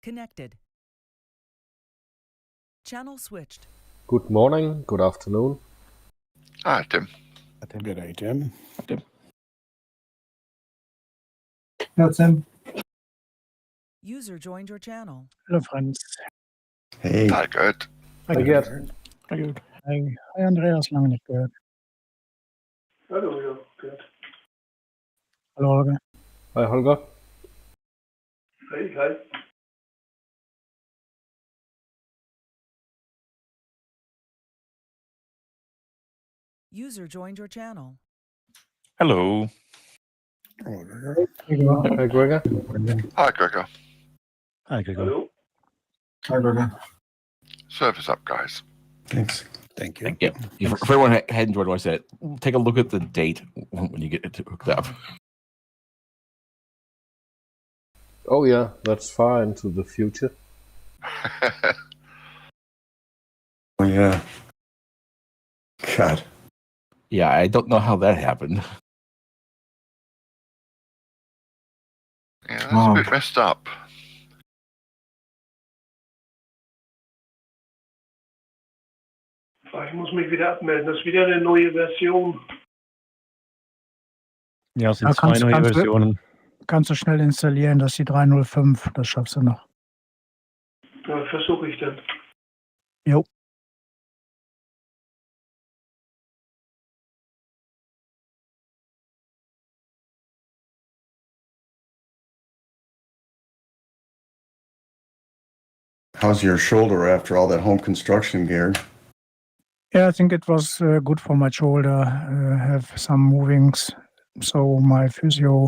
Connected. Channel switched. Good morning, good afternoon. Hi, Tim. Good day, Tim. Hello, Tim. User joined your channel. Hello, friends. Hey. Hi, good. Hi, Hi, Gerd. Gerd. Hi, Andreas, lange nicht gehört. Hallo, ja, gut. Hallo, Holger. Hi, Holger. Hi. User joined your channel. Hello. Gregor. Hi, Gregor. Hi, Gregor. Hi, Gregor. Hallo. Hi, Burger. Service up, guys. Thanks. Thank you. Yeah. For everyone who hadn't joined what I said, take a look at the date when you get it hooked up. Oh yeah, that's far into the future. Oh, yeah. God. Yeah, I don't know how that happened. Yeah, that's a bit messed up. Ich muss mich wieder abmelden. Das ist wieder eine neue Version. Ja, es sind Ja, zwei neue kannst du- Versionen. Kannst du schnell installieren, das ist die 305, das schaffst du noch. Ja, versuche ich dann. Jo. How's your shoulder after all that home construction, Gerd? Yeah, I think it was good for my shoulder. Have some movings. So my physio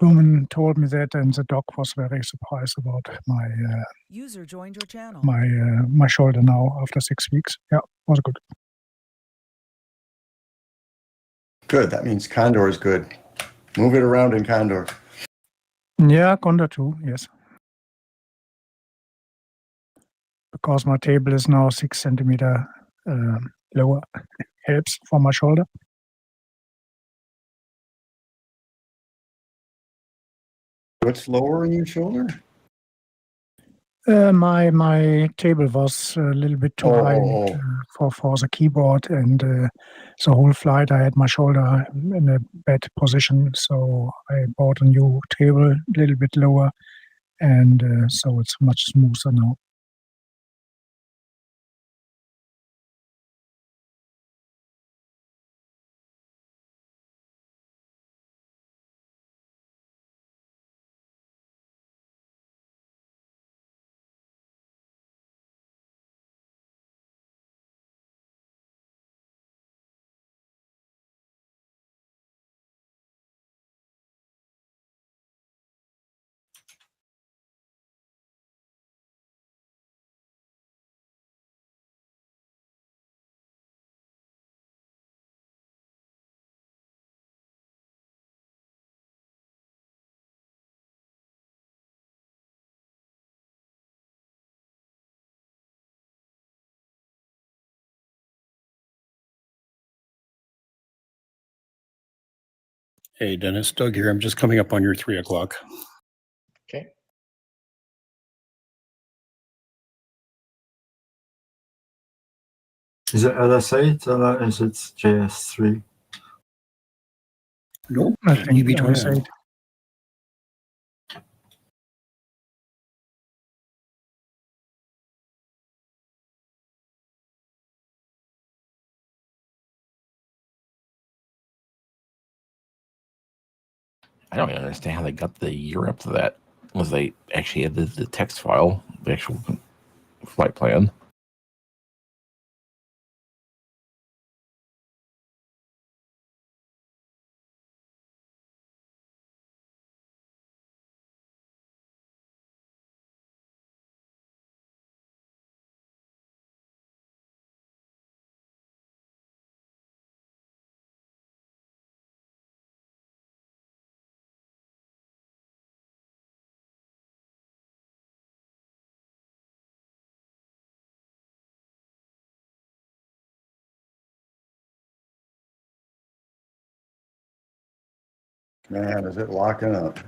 woman told me that, and the doc was very surprised about my User joined your channel. my shoulder now after 6 weeks. Yeah, was good. Good. That means Condor is good. Move it around in Condor. Yeah, Condor3, yes. Because my table is now 6 centimeter lower, helps for my shoulder. What's lower in your shoulder? My table was a little bit too high for the keyboard, and the whole flight I had my shoulder in a bad position. So I bought a new table, a little bit lower, and so it's much smoother now. Hey, Dennis. Doug here. I'm just coming up on your 3 o'clock. Okay. Is it LS8 or is it JS3? Nope. I think between I said. I don't even understand how they got the year up to that. Was they actually had the text file, the actual flight plan? Man, is it locking up?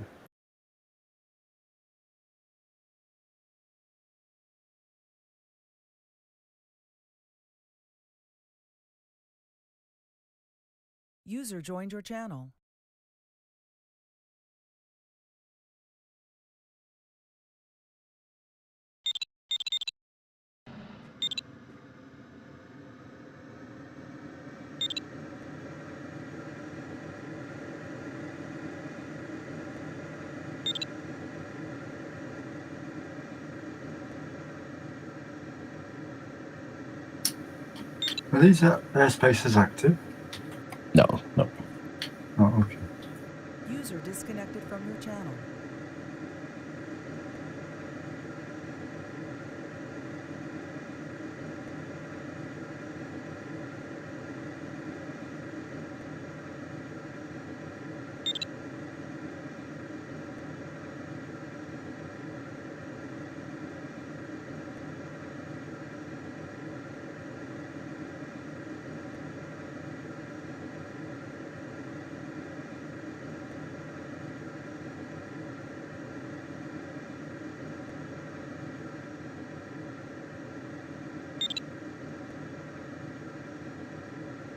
User joined your channel. Are these airspaces active? No, no. Oh, okay. User disconnected from your channel.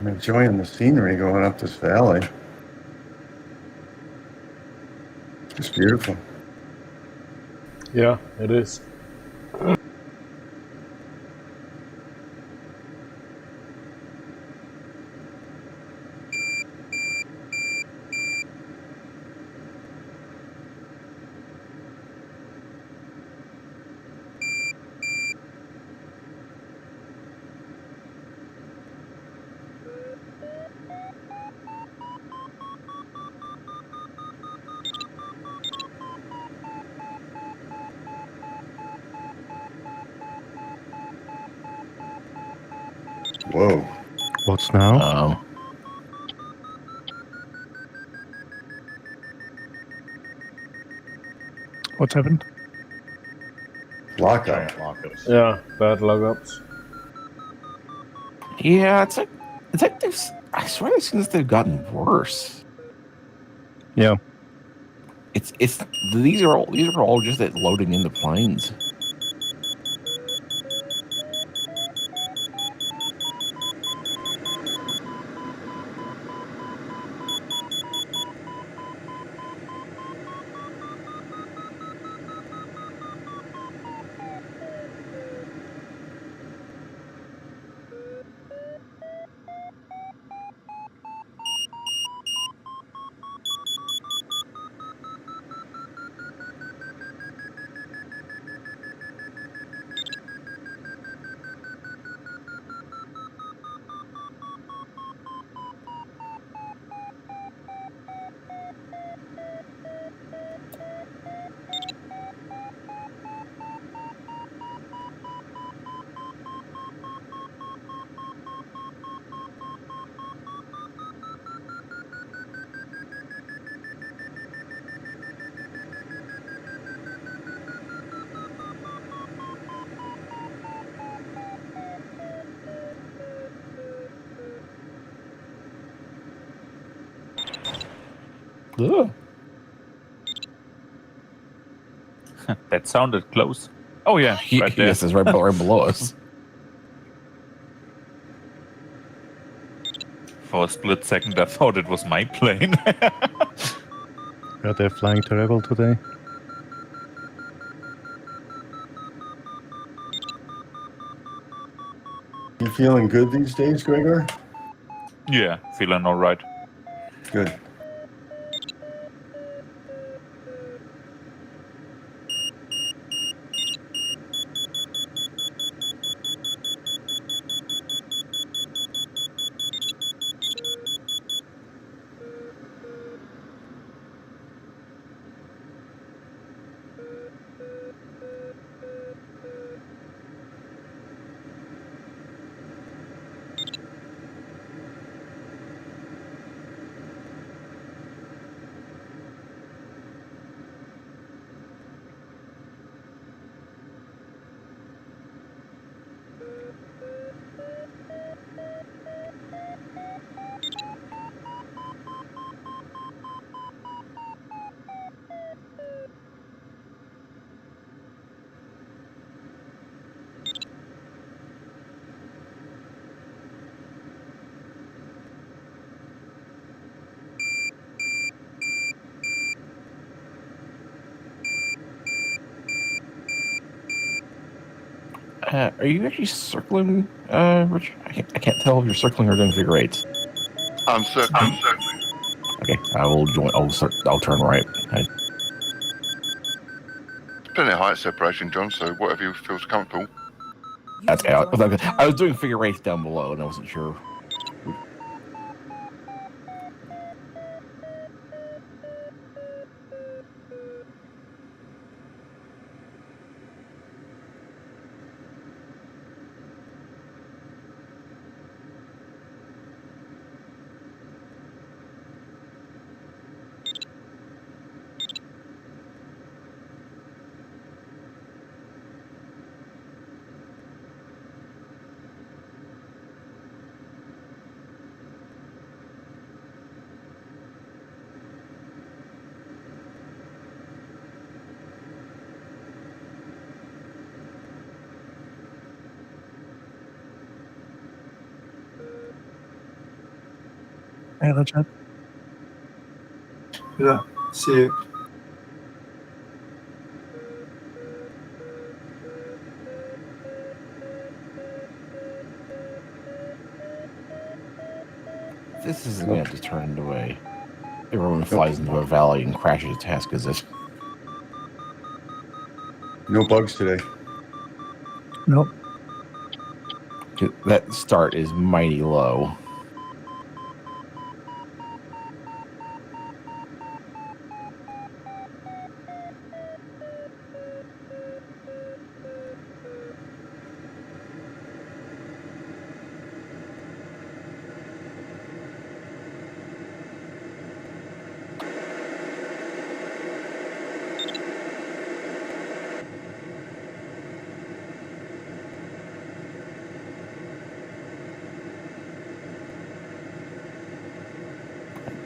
I'm enjoying the scenery going up this valley. It's beautiful. Yeah, it is. Whoa. What's now? What's happened? Lockup. Giant lockups. Yeah, bad lockups. Yeah, it's like they've. I swear, since they've gotten worse. Yeah. It's these are all just at loading in the planes. Ugh. That sounded close. Oh yeah, right there. Yes, it's right below us. For a split second, I thought it was my plane. Are they flying to Rebel today? You feeling good these days, Gregor? Yeah, feeling all right. Good. Are you actually circling, Rich? I can't tell if you're circling or doing figure eights. I'm circling. Okay, I will join. I'll turn right. Plenty of height separation, John, so whatever you feels comfortable. That's User out. joined your I channel. was doing figure eights down below, and I wasn't sure. Hey, Richard. Yeah, see you. This isn't going to turn into a. Everyone flies into a valley and crashes a task, is it? No bugs today. Nope. That start is mighty low.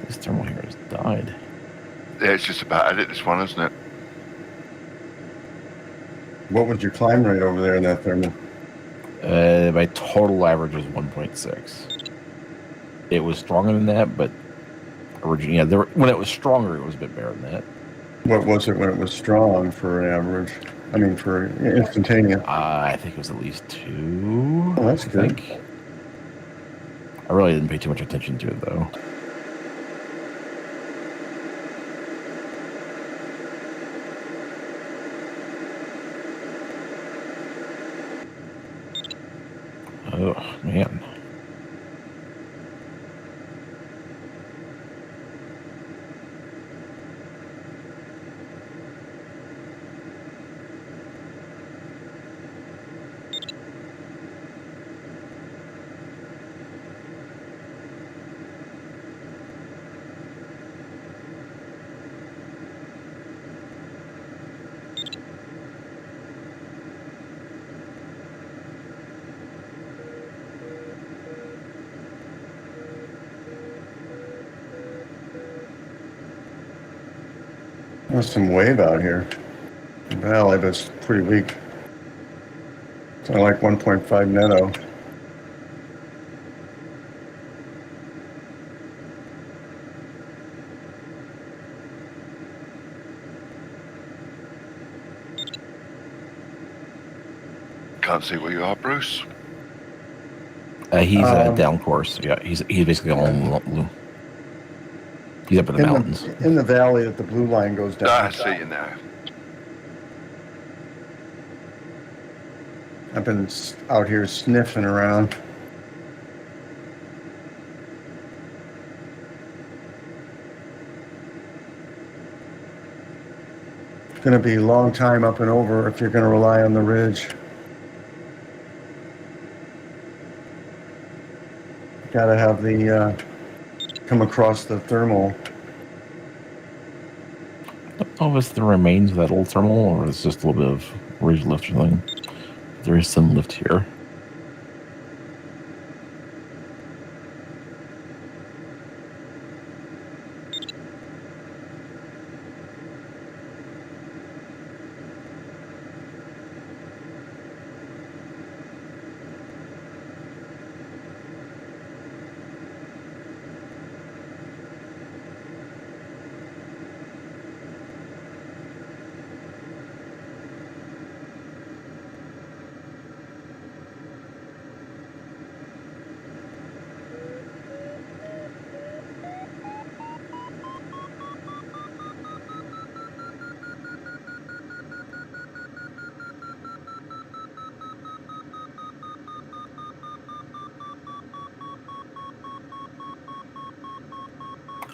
This thermal here has died. Yeah, it's just about at it, this one, isn't it? What was your climb rate over there in that thermal? My total average was 1.6. It was stronger than that, but originally, when it was stronger, it was a bit better than that. What was it when it was strong for average? I mean, for instantaneous. I think it was at least 2. Oh, that's good. I really didn't pay too much attention to it, though. Oh, man. There's some wave out here. The valley, but it's pretty weak. It's only like 1.5 netto. Can't see where you are, Bruce. He's down course. Yeah, he's basically all blue. He's up in the mountains. In the valley that the blue line goes down. I see you now. I've been out here sniffing around. It's going to be a long time up and over if you're going to rely on the ridge. Got to have the come across the thermal. I don't know if it's the remains of that old thermal or it's just a little bit of ridge lift or something. There is some lift here.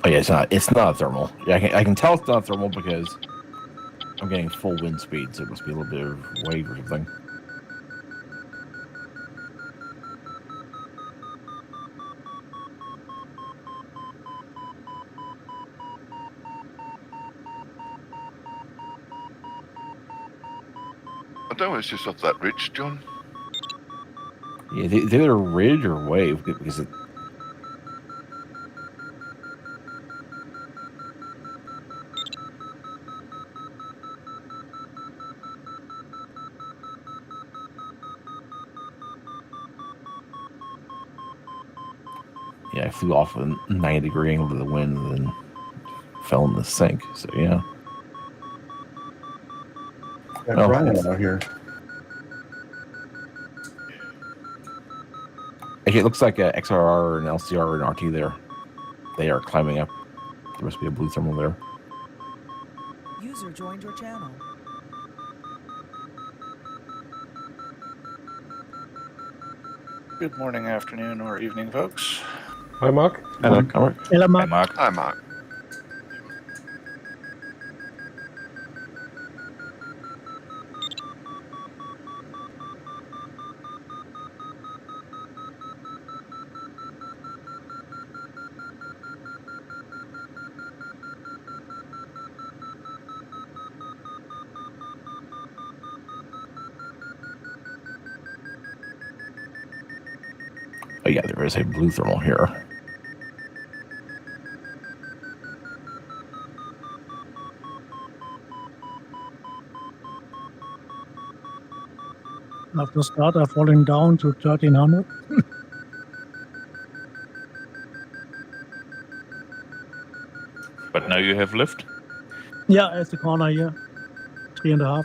Oh yeah, it's not. It's not thermal. Yeah, I can tell it's not thermal because I'm getting full wind speed, so it must be a little bit of wave or something. I don't know, it's just off that ridge, John. Yeah, it's either a ridge or wave because it. Yeah, I flew off a 90-degree angle to the wind and then fell in the sink. So yeah. Yeah, Well, Brian out here. Actually, it looks like a XRR and LCR and RT there. They are climbing up. There must be a blue thermal there. User joined your channel. Good morning, afternoon, or evening, folks. Hi, Mark. Hello. Hello, Mark. Hey, Mark. Hi, Mark. Oh yeah, there is a blue thermal here. After start, I've fallen down to 1300. But now you have lift. Yeah, at the corner here, 3.5.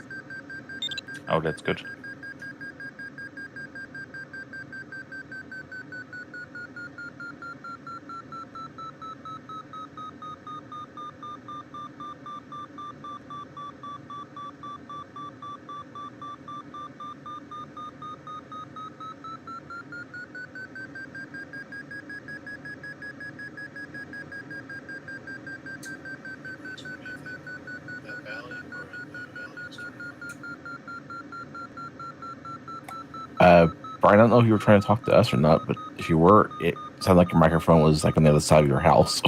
Oh, that's good. Brian, I don't know if you were trying to talk to us or not, but if you were, it sounded like your microphone was like on the other side of your house.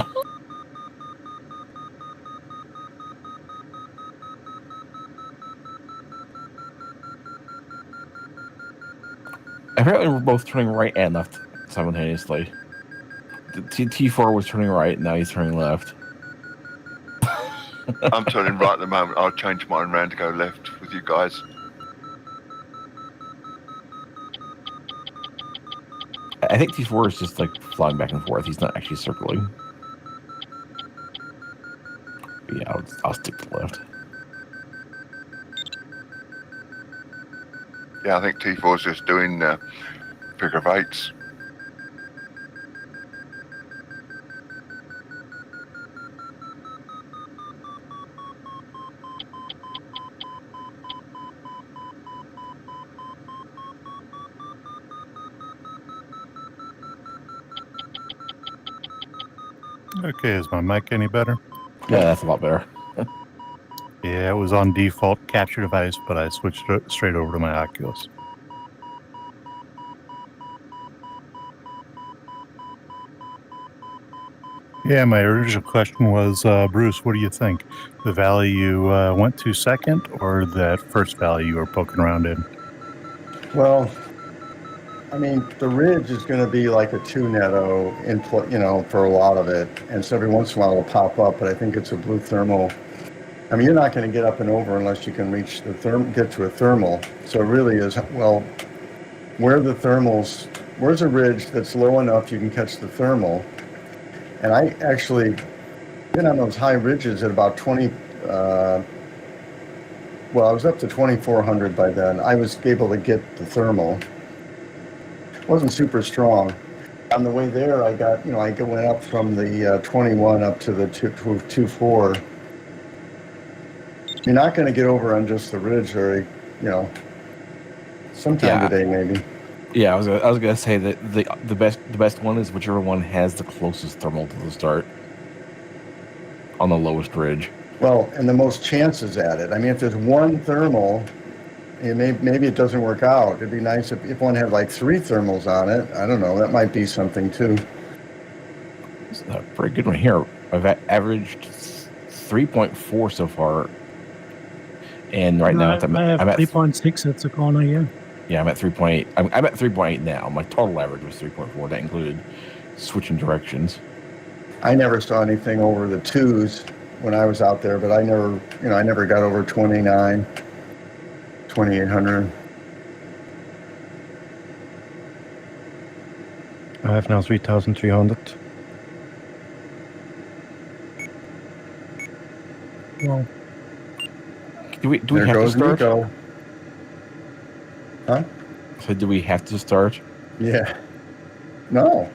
Apparently, we're both turning right and left simultaneously. The T4 was turning right, now he's turning left. I'm turning right at the moment. I'll change mine around to go left with you guys. I think T4 is just like flying back and forth. He's not actually circling. But yeah, I'll stick to the left. Yeah, I think T4's just doing figure of eights. Okay, is my mic any better? Yeah, that's a lot better. Yeah, it was on default capture device, but I switched it straight over to my Oculus. Yeah, my original question was, Bruce, what do you think? The valley you went to second or that first valley you were poking around in? Well, I mean, the ridge is going to be like a 2 netto input, you know, for a lot of it. And so every once in a while it'll pop up, but I think it's a blue thermal. I mean, you're not going to get up and over unless you can reach the get to a thermal. So it really is, well, where's a ridge that's low enough you can catch the thermal? And I actually been on those high ridges at about 20, well, I was up to 2,400 by then. I was able to get the thermal. Wasn't super strong. On the way there, I got, you know, I went up from the 21 up to the 24. You're not going to get over on just the ridge very, you know, sometime today maybe. Yeah, I was gonna say that the best one is whichever one has the closest thermal to the start. on the lowest ridge. Well, and the most chances at it. I mean, if there's one thermal, maybe it doesn't work out. It'd be nice if one had like 3 thermals on it. I don't know. That might be something too. It's a pretty good one here. I've averaged 3.4 so far, and right now I have 3.6 at the corner here. Yeah, I'm at 3.8. I'm at 3.8 now. My total average was 3.4. That included switching directions. I never saw anything over the 2s when I was out there, but I never got over 29, 2800. I have now 3,300. Wow. Do we There have to goes start? Nico. Huh? So do we have to start? Yeah. No.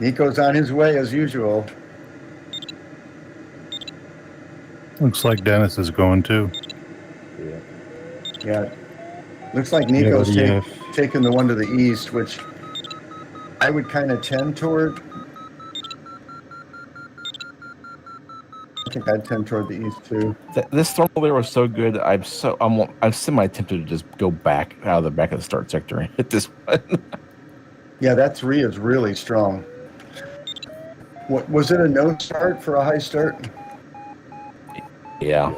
Nico's on his way as usual. Looks like Dennis is going too. Yeah. Looks like Nico's Yeah, taking the one to the east, which I would kind of tend toward. I think I'd tend toward the east too. This thermal there was so good. I'm semi tempted to just go back out of the back of the start sector and hit this one. Yeah, that 3 is really strong. What was it, a no start for a high start? Yeah.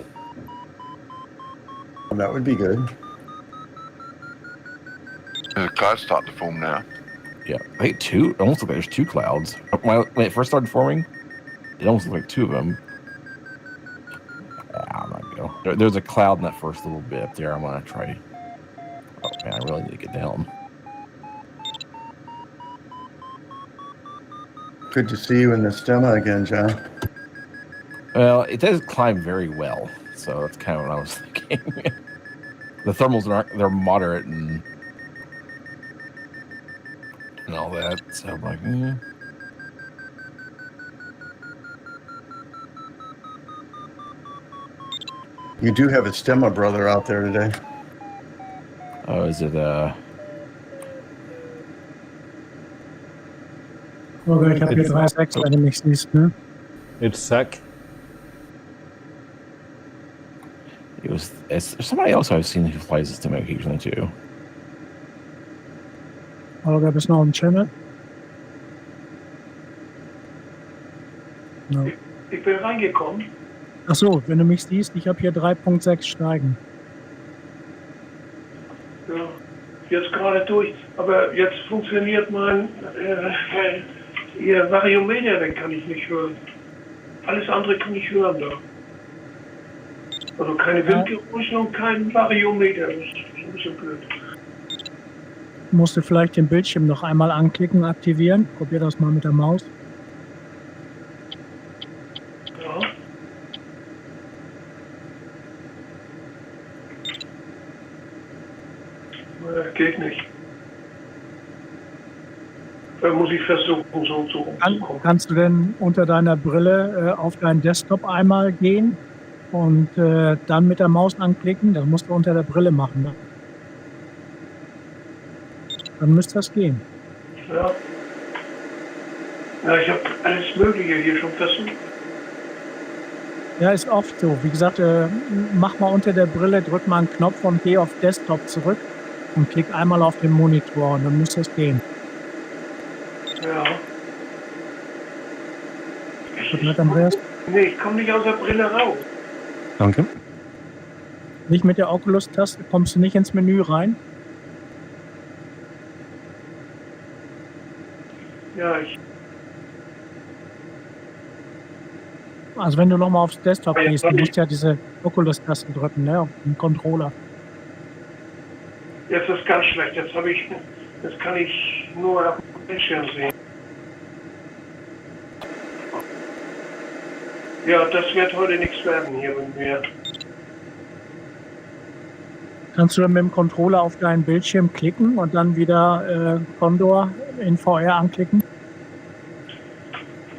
That would be good. The clouds start to form now. Yeah. I think 2. It almost looked like there's 2 clouds. When it first started forming, it almost looked like 2 of them. I'm not going to go. There's a cloud in that first little bit up there. I'm going to try. Oh, man, I really need to get down. Good to see you in the stemma again, John. Well, it does climb very well, so that's kind of what I was thinking. The thermals they're moderate and all that, so I'm like, You do have a stemma brother out there today. Oh, is it Okay, ich habe hier 3,6, wenn du mich siehst, ne? It's Zach. There's somebody else I've seen who flies this to occasionally too. Holger, bist du noch im Channel? No. Ich bin reingekommen. Achso, wenn du mich siehst, ich habe hier 3,6 steigen. Ja, jetzt gerade durch. Aber jetzt funktioniert Ihr Variometer, den kann ich nicht hören. Alles andere kann ich hören da. Also keine Windgeräusche und kein Variometer. Das ist ein bisschen blöd. Musst du vielleicht den Bildschirm noch einmal anklicken, aktivieren. Probier das mal mit der Maus. Ja. Geht nicht. Da muss ich versuchen, so zu kommen. Kannst du denn unter deiner Brille auf deinen Desktop einmal gehen und dann mit der Maus anklicken? Das musst du unter der Brille machen. Ne? Dann müsste das gehen. Ja. Ja, ich habe alles Mögliche hier schon versucht. Ja, ist oft so. Wie gesagt, mach mal unter der Brille, drück mal einen Knopf und geh auf Desktop zurück und klick einmal auf den Monitor und dann müsste es gehen. Ja. Gut, nicht, Andreas? Nee, ich komme nicht aus der Brille raus. Danke. Nicht mit der Oculus-Taste, kommst du nicht ins Menü rein? Ja, Also wenn du nochmal aufs Desktop gehst, du musst ja diese Oculus-Taste drücken, ne, auf den Controller. Jetzt ist ganz schlecht. Jetzt kann ich nur auf dem Bildschirm sehen. Ja, das wird heute nichts werden hier mit mir. Kannst du dann mit dem Controller auf deinen Bildschirm klicken und dann wieder Condor in VR anklicken?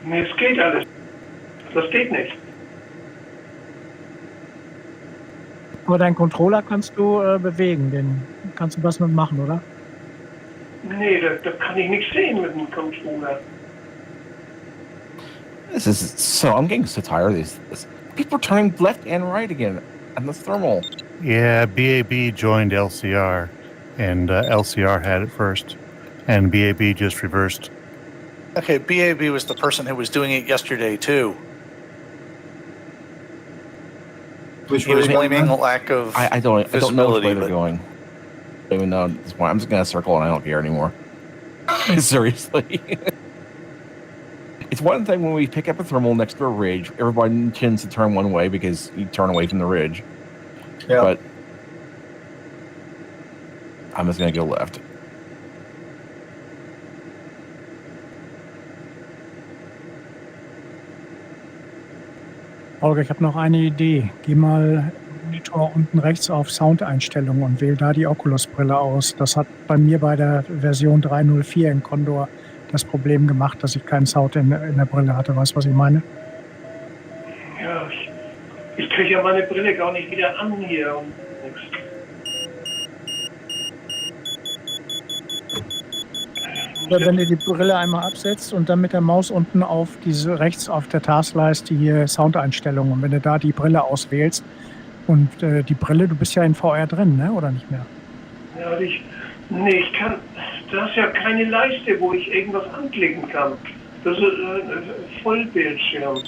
Nee, es geht alles. Das geht nicht. Aber deinen Controller kannst du bewegen, den kannst du was mit machen, oder? Nee, da kann ich nichts sehen mit dem Controller. I'm getting so tired of these. People are turning left and right again on the thermal. Yeah, BAB joined LCR, and LCR had it first, and BAB just reversed. Okay, BAB was the person who was doing it yesterday too. He was blaming lack of I don't know which way they're but going. I don't even know at this point. I'm just gonna circle and I don't care anymore. Seriously. It's one thing when we pick up a thermal next to a ridge, everybody tends to turn one way because you turn away from the ridge. Yeah. But I'm just gonna go left. Holger, ich habe noch eine Idee. Geh mal im Monitor unten rechts auf Soundeinstellungen und wähl da die Oculus-Brille aus. Das hat bei mir bei der Version 3.04 in Condor das Problem gemacht, dass ich keinen Sound in der Brille hatte. Weißt du, was ich meine? Ja, ich kriege ja meine Brille gar nicht wieder an hier und nix. Oder wenn du die Brille einmal absetzt und dann mit der Maus unten auf diese rechts auf der Taskleiste hier Soundeinstellungen und wenn du da die Brille auswählst und die Brille, du bist ja in VR drin, ne? Oder nicht mehr? Ja, ich kann, da ist ja keine Leiste, wo ich irgendwas anklicken kann. Das ist Vollbildschirm.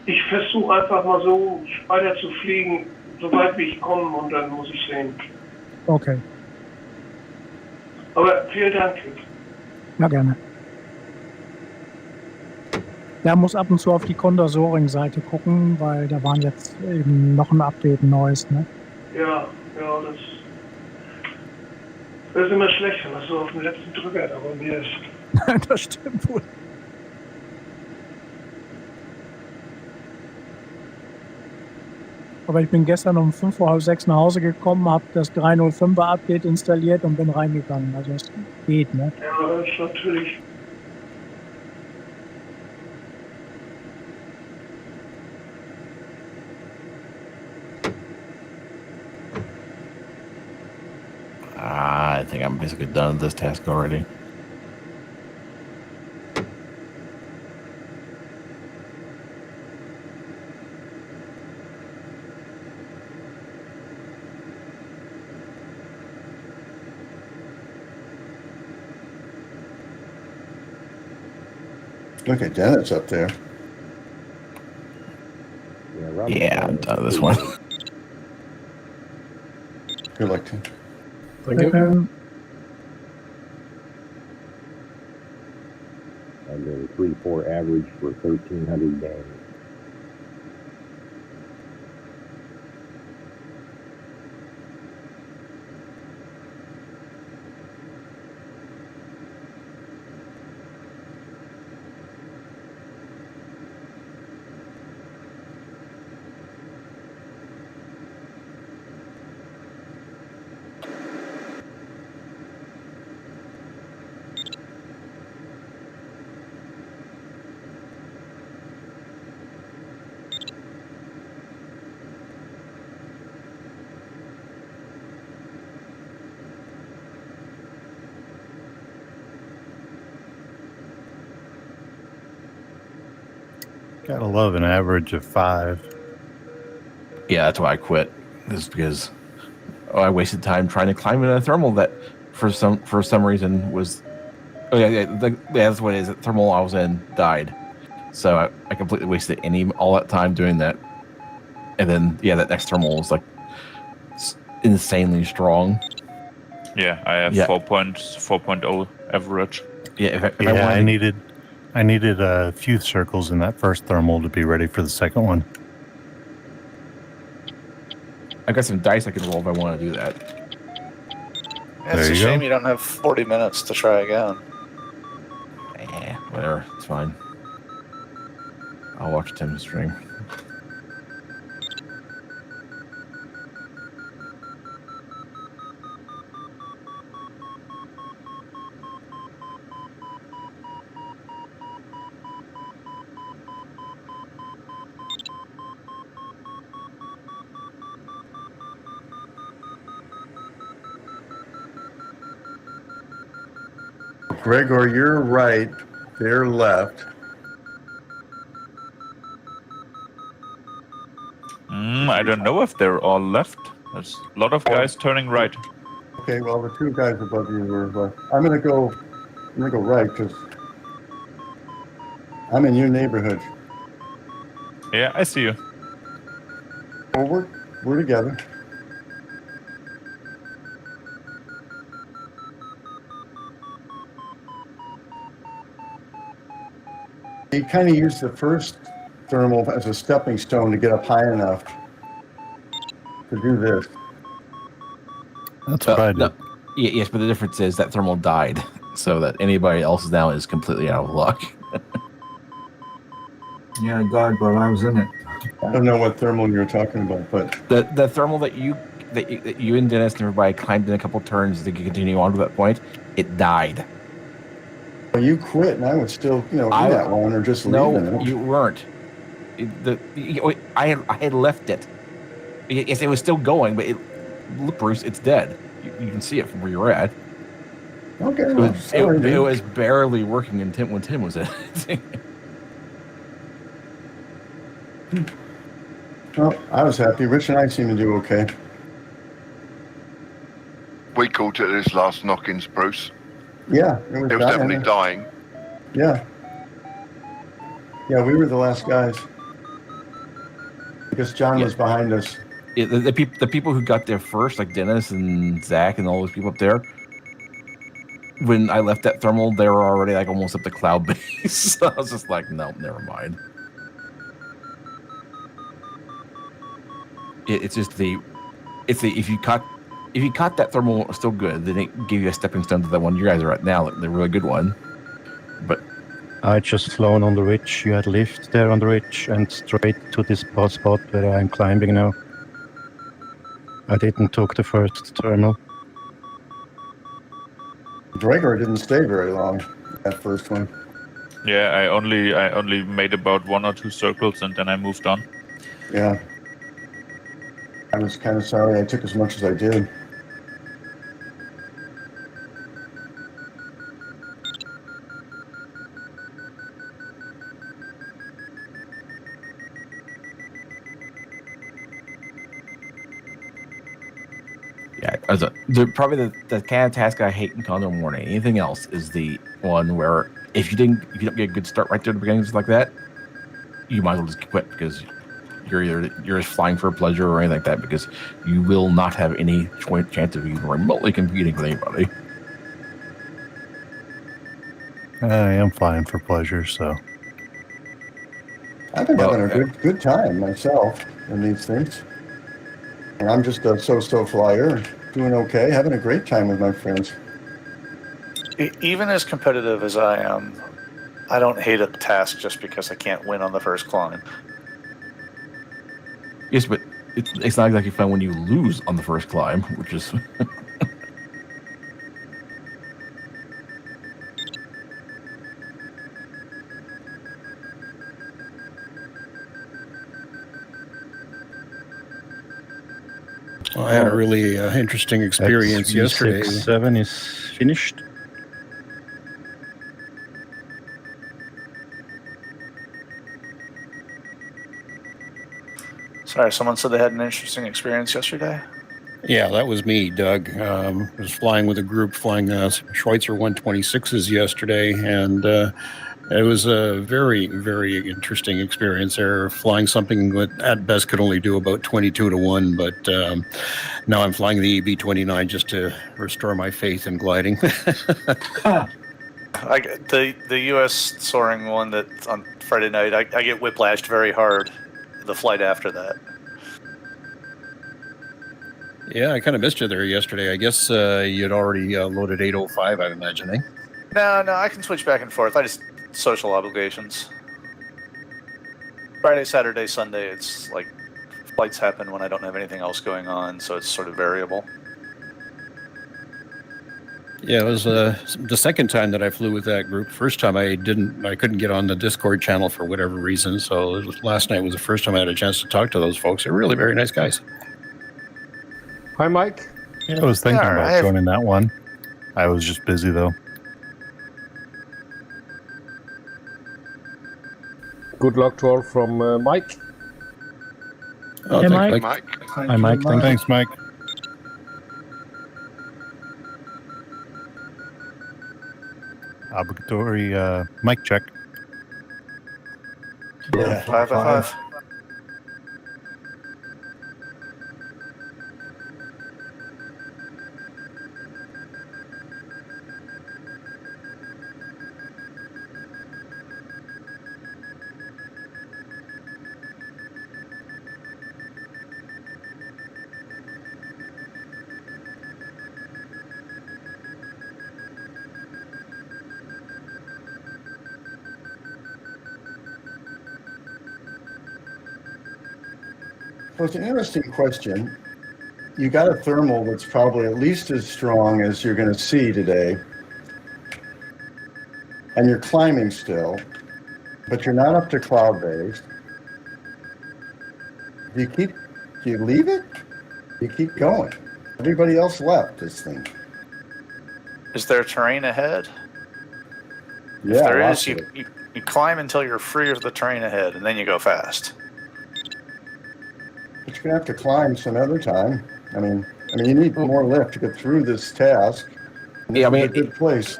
Ich versuche einfach mal so weiter zu fliegen, soweit wie ich komme und dann muss ich sehen. Okay. Aber vielen Dank. Ja, gerne. Ja, muss ab und zu auf die Condor3-Seite gucken, weil da waren jetzt eben noch ein Update, ein neues, ne? Ja, das ist immer schlecht, wenn das so auf dem letzten Drücker da bei mir ist. Das stimmt wohl. Aber ich bin gestern um 5 vor halb 6 nach Hause gekommen, habe das 3.05er Update installiert und bin reingegangen. Also es geht, ne? Ja, das ist natürlich. I think I'm basically done with this task already. Look at Dennis up there. Yeah, I'm done with this one. Good luck, Tim. Thank you. And then 3-4 average for 1,300 games. Gotta love an average of 5. Yeah, that's why I quit. Is because I wasted time trying to climb in a thermal that for some reason was. Oh yeah, that's what it is. The thermal I was in died, so I completely wasted all that time doing that. And then that next thermal was like insanely strong. Yeah, I have 4.0 average. Yeah, I needed a few circles in that first thermal to be ready for the second one. I got some dice I can roll if I want to do that. It's a shame you don't have 40 minutes to try again. Whatever, it's fine. I'll watch Tim's stream. Gregor, you're right. They're left. I don't know if they're all left. There's a lot of guys turning right. Okay, well, the two guys above you were left. I'm gonna go right because I'm in your neighborhood. Yeah, I see you. Well, we're together. He kind of used the first thermal as a stepping stone to get up high enough to do this. That's what I did. No, yes, but the difference is that thermal died, so that anybody else now is completely out of luck. Yeah, it died while I was in it. I don't know what thermal you were talking about, but The thermal that you and Dennis and everybody climbed in a couple turns to continue on to that point, it died. well, you quit, and I was still, in that one or just leaving No, it. you weren't. I had left it. Yes, it was still going, but look, Bruce, it's dead. You can see it from where you're at. Okay, It was barely working when Tim was in it. Well, I was happy. Rich and I seem to do okay. We called it his last knock-ins, Bruce. Yeah, it was definitely dying. Yeah. Yeah, we were the last guys. Because John was behind us. Yeah, the people who got there first, like Dennis and Zach and all those people up there, when I left that thermal, they were already like almost up the cloud base. So I was just like, no, never mind. It's just if you caught that thermal, it was still good. Then it gave you a stepping stone to the one you guys are at now, like the really good one. But I just flown on the ridge. You had lift there on the ridge and straight to this spot where I'm climbing now. I didn't took the first terminal. Gregor didn't stay very long, that first one. Yeah, I only made about 1 or 2 circles and then I moved on. Yeah. I was kind of sorry I took as much as I did. Yeah, probably the kind of task I hate in Condor more than anything else is the one where if you don't get a good start right there at the beginning, just like that, you might as well just quit because you're just flying for pleasure or anything like that, because you will not have any chance of even remotely competing with anybody. I am flying for pleasure, so. I've been having a good time myself in these things. And I'm just a so-so flyer, doing okay, having a great time with my friends. Even as competitive as I am, I don't hate a task just because I can't win on the first climb. Yes, but it's not exactly fun when you lose on the first climb, which is... Well, I had a really interesting experience yesterday. 7 is finished. Sorry, someone said they had an interesting experience yesterday. Yeah, that was me, Doug. I was flying with a group flying Schweitzer 126s yesterday, and it was a very, very interesting experience there, flying something that at best could only do about 22 to 1, but now I'm flying the EB-29 just to restore my faith in gliding. The U.S. soaring one that on Friday night, I get whiplashed very hard the flight after that. Yeah, I kind of missed you there yesterday. I guess you'd already loaded 805, I imagine, eh? No, I can switch back and forth. I just social obligations. Friday, Saturday, Sunday, it's like flights happen when I don't have anything else going on, so it's sort of variable. Yeah, it was the second time that I flew with that group. First time I couldn't get on the Discord channel for whatever reason. So last night was the first time I had a chance to talk to those folks. They're really very nice guys. Hi, Mike. Yeah, I was thinking about joining that one. I was just busy though. Good luck to all from Mike. Oh, Hey, thanks, Mike. Mike. Thank Hi, you, Mike. Thanks, Mike. Obligatory mic check. Yeah. 5 by 5. Well, it's an interesting question. You got a thermal that's probably at least as strong as you're going to see today, and you're climbing still, but you're not up to cloud base. Do you leave it? You keep going. Everybody else left this thing. Is there terrain ahead? Yeah, If there lots is, of it. you climb until you're free of the terrain ahead, and then you go fast. But you're gonna have to climb some other time. I mean, you need more lift to get through this task. And this is a good place.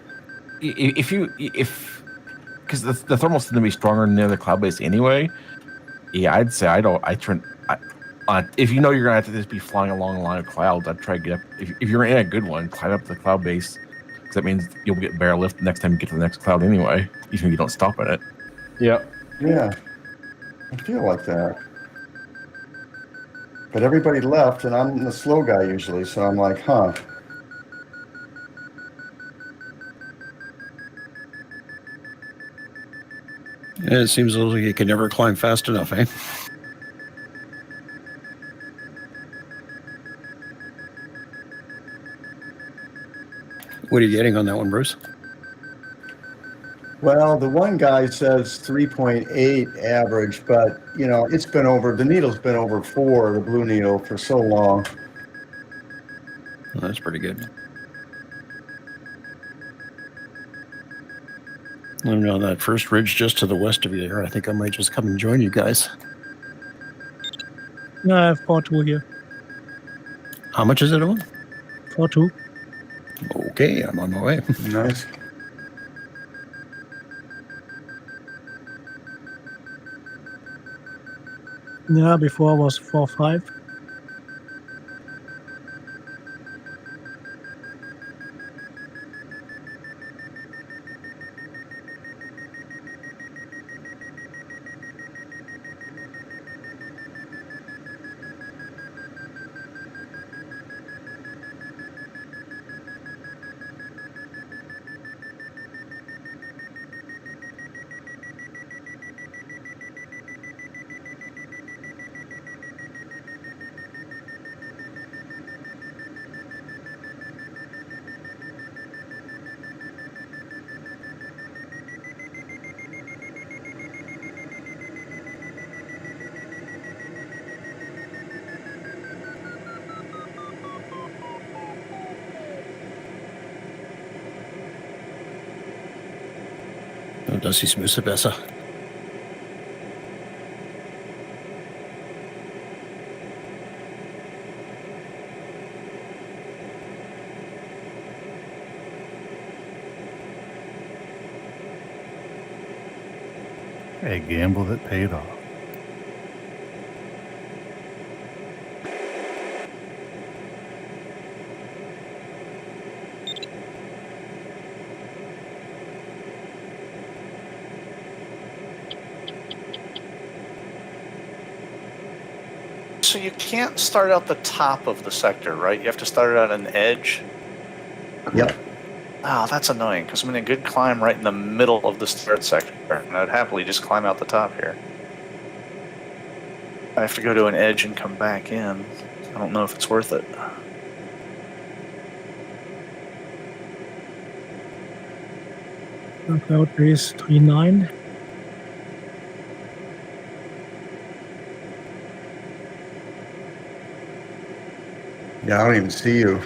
Because the thermals tend to be stronger than the other cloud base anyway. Yeah, I'd say if you know you're gonna have to just be flying along a line of clouds, I'd try to get up. If you're in a good one, climb up the cloud base, because that means you'll get better lift the next time you get to the next cloud anyway, even if you don't stop in it. Yeah. Yeah, I feel like that. But everybody left, and I'm the slow guy usually, so I'm like, huh. Yeah, it seems like you can never climb fast enough, eh? What are you getting on that one, Bruce? Well, the one guy says 3.8 average, but it's been the needle's been over 4, the blue needle, for so long. Well, that's pretty good. I'm on that first ridge just to the west of you here. I think I might just come and join you guys. No, I have 4-2 here. How much is it on? 4-2. Okay, I'm on my way. Nice. Yeah, before was 4-5. Das ist müsste besser. A gamble that paid off. So you can't start out the top of the sector, right? You have to start it at an edge. Yep. Oh, that's annoying, because I'm in a good climb right in the middle of the start sector, and I'd happily just climb out the top here. I have to go to an edge and come back in. I don't know if it's worth it. Cloud base 3-9. Yeah, I don't even see you.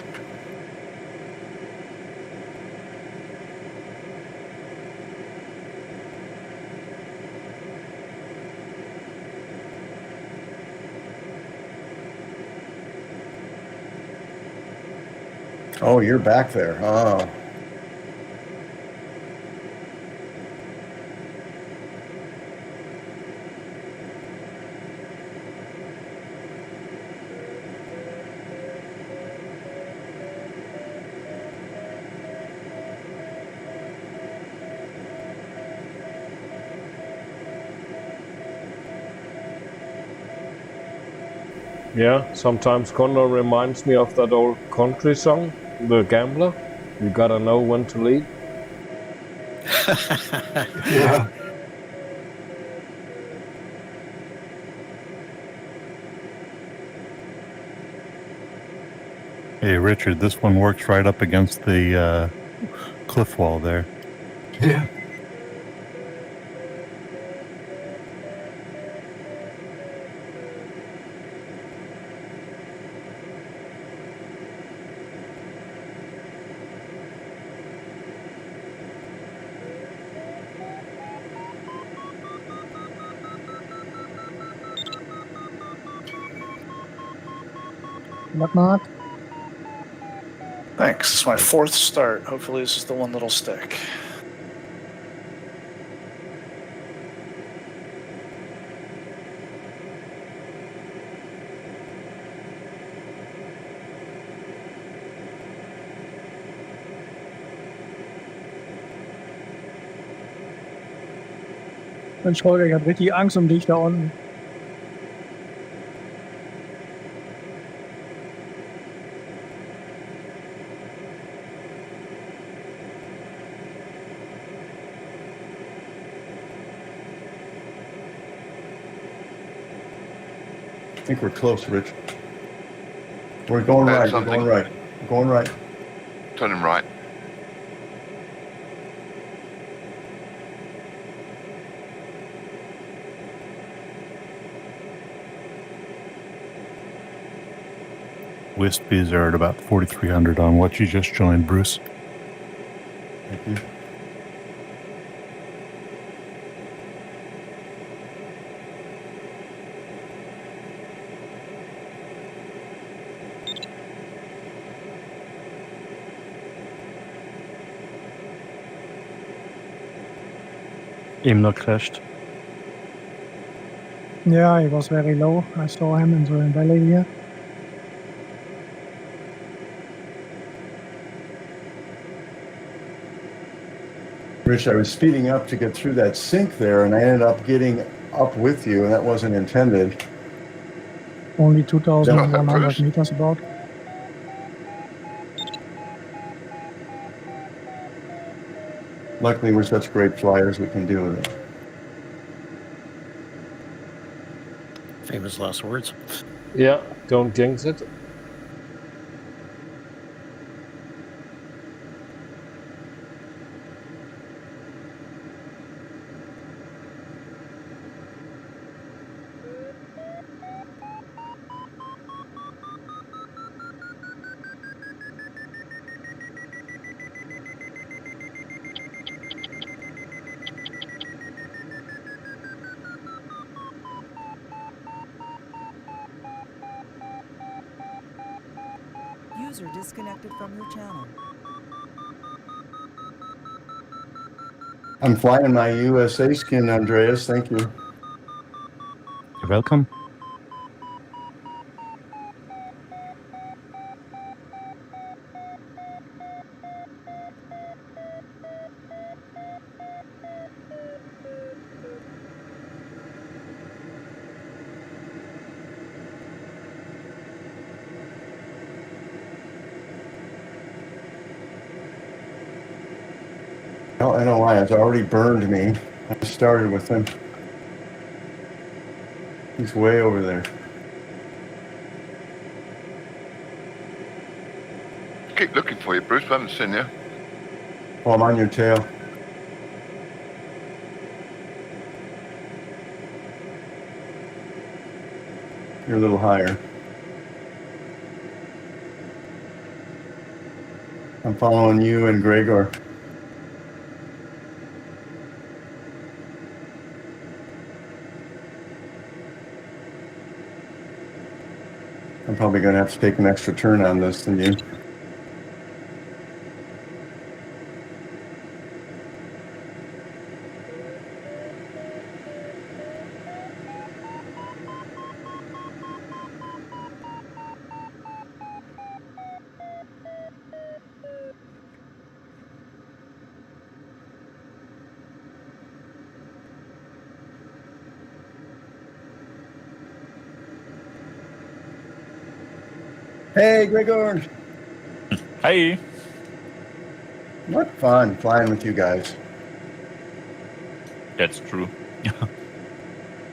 Oh, you're back there. Oh. Yeah, sometimes Condor reminds me of that old country song, The Gambler. You gotta know when to lead. Yeah. Hey, Richard, this one works right up against the cliff wall there. Yeah. What not? Thanks. This is my 4th start. Hopefully this is the one that'll stick. Mensch, Holger, ich hab richtig Angst um dich da unten. I think we're close, Rich. We're going right. We're going right. We're going right. Turning right. Wispies are at about 4,300 on what you just joined, Bruce. Thank you. Imno crashed. Yeah, he was very low. I saw him in the valley here. Rich, I was speeding up to get through that sink there, and I ended up getting up with you, and that wasn't intended. Only 2,100 meters about. Luckily, we're such great flyers, we can deal with it. Famous last words. Yeah, don't jinx it. User disconnected from your channel. I'm flying my USA skin, Andreas. Thank you. You're welcome. I know why. It's already burned me. I started with him. He's way over there. Keep looking for you, Bruce. I haven't seen you. Oh, I'm on your tail. You're a little higher. I'm following you and Gregor. I'm probably going to have to take an extra turn on this than you. Hey, Gregor. Hey. What fun flying with you guys. That's true.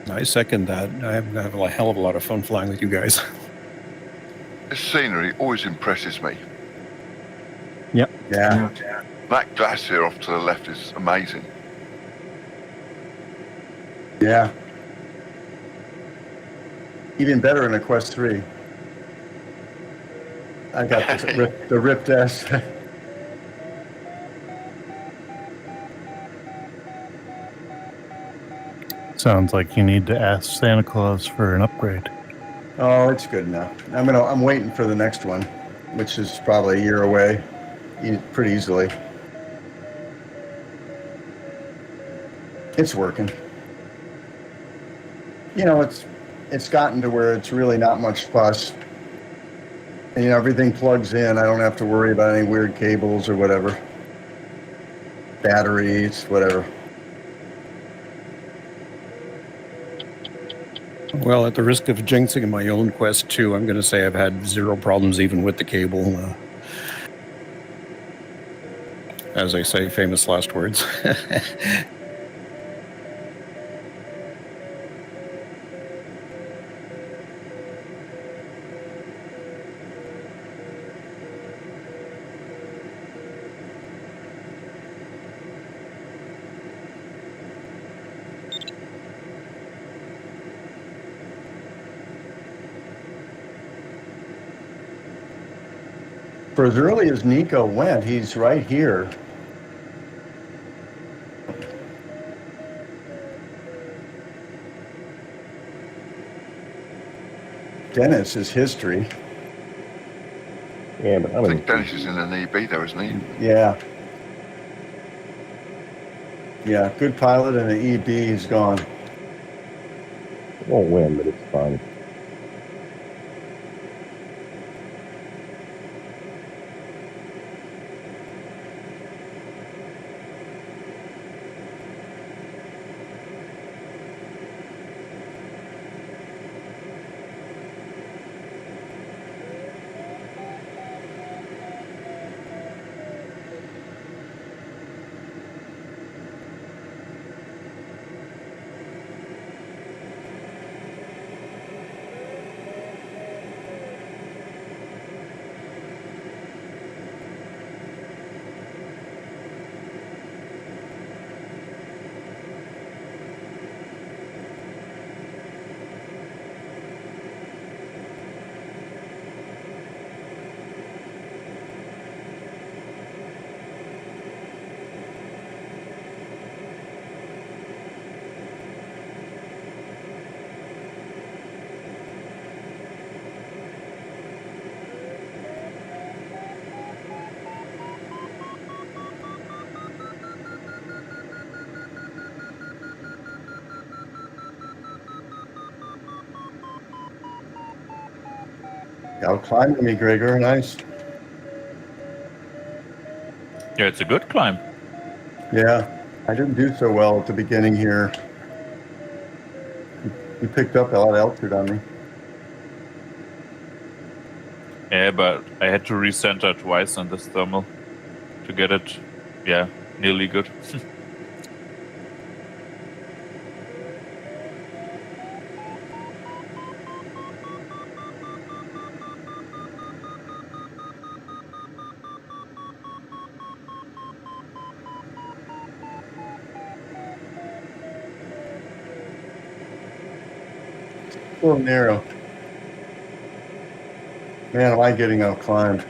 I second that. I have a hell of a lot of fun flying with you guys. This scenery always impresses me. Yep. Yeah. That glacier off to the left is amazing. Yeah. Even better in a Quest 3. I got the ripped S. Sounds like you need to ask Santa Claus for an upgrade. Oh, it's good enough. I'm waiting for the next one, which is probably a year away, pretty easily. It's working. You know, it's gotten to where it's really not much fuss. And, you know, everything plugs in. I don't have to worry about any weird cables or whatever. Batteries, whatever. Well, at the risk of jinxing my own Quest 2, I'm going to say I've had zero problems even with the cable. As I say, famous last words. For as early as Nico went, he's right here. Dennis is history. Yeah, but I think Dennis is in an EB there, isn't he? Yeah. Yeah, good pilot and an EB, he's gone. won't win, but it's fun. Outclimbing me, Gregor. Nice. Yeah, it's a good climb. Yeah, I didn't do so well at the beginning here. You picked up a lot of altitude on me. Yeah, but I had to recenter twice on this thermal to get it, yeah, nearly good. A little narrow. Man, am I getting outclimbed.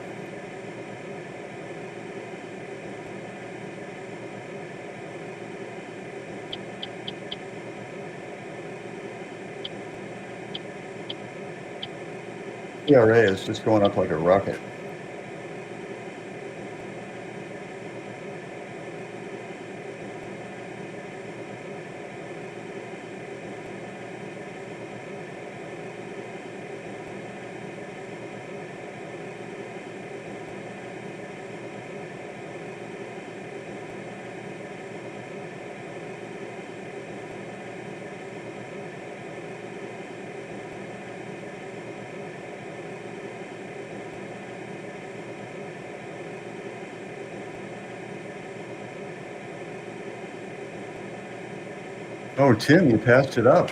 ERA is just going up like a rocket. Oh, Tim, you passed it up.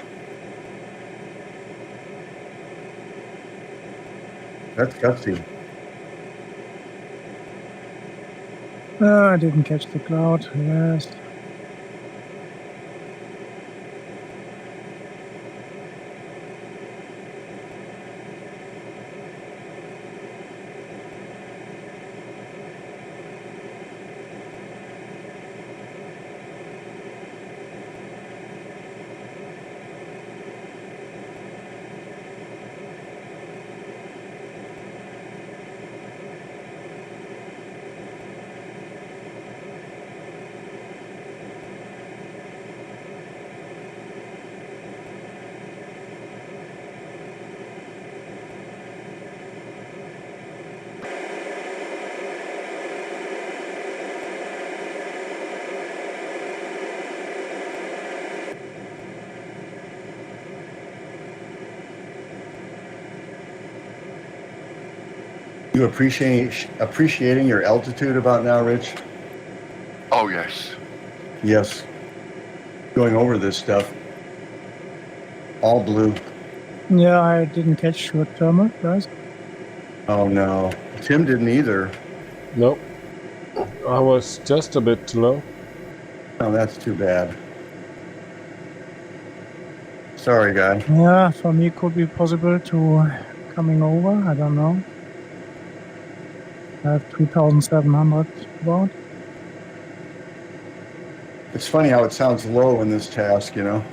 That's gutsy. I didn't catch the cloud. Yes. You appreciating your altitude about now, Rich? Oh, yes. Yes. Going over this stuff. All blue. Yeah, I didn't catch your thermal, guys. Oh, no. Tim didn't either. Nope. I was just a bit too low. Oh, that's too bad. Sorry, guy. Yeah, for me, it could be possible to coming over. I don't know. I have 2,700 about. It's funny how it sounds low in this task, you know?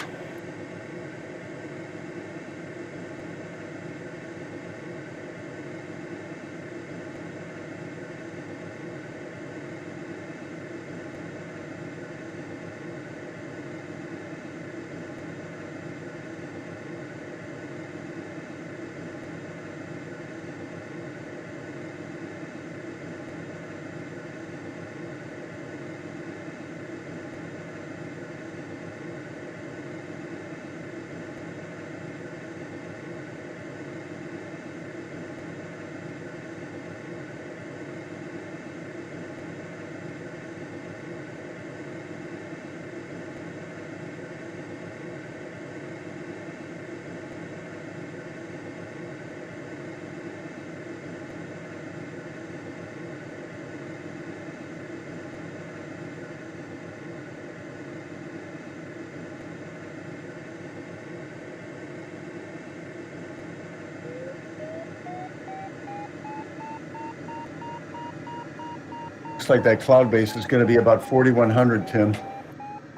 Looks like that cloud base is going to be about 4,100, Tim.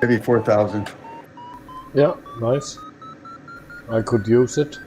Maybe 4,000. Yeah, nice. I could use it.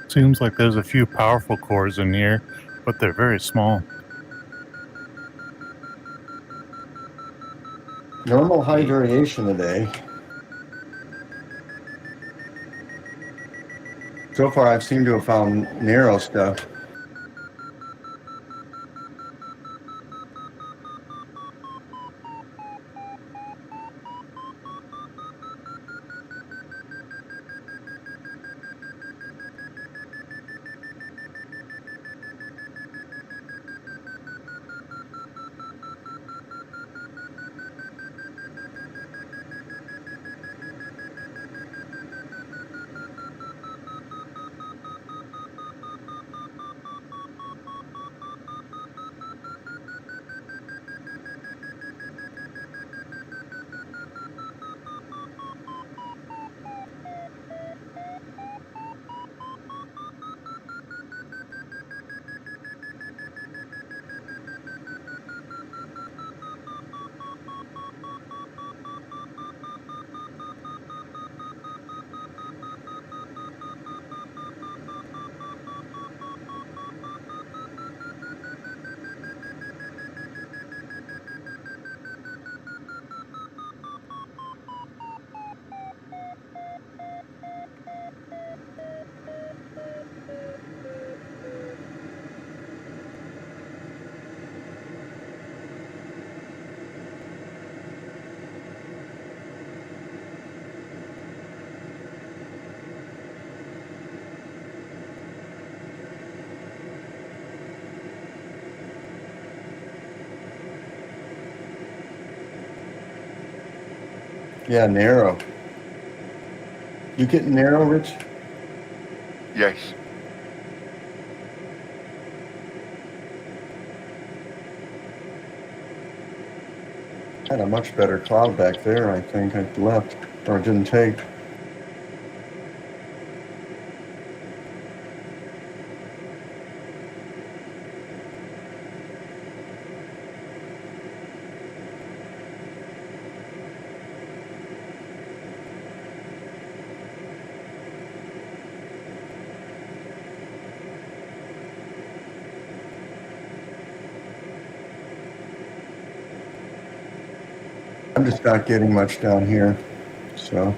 Seems like there's a few powerful cores in here, but they're very small. Normal high variation today. So far, I've seemed to have found narrow stuff. Yeah, narrow. You getting narrow, Rich? Yes. Had a much better cloud back there, I think. I left, or didn't take. I'm just not getting much down here, so.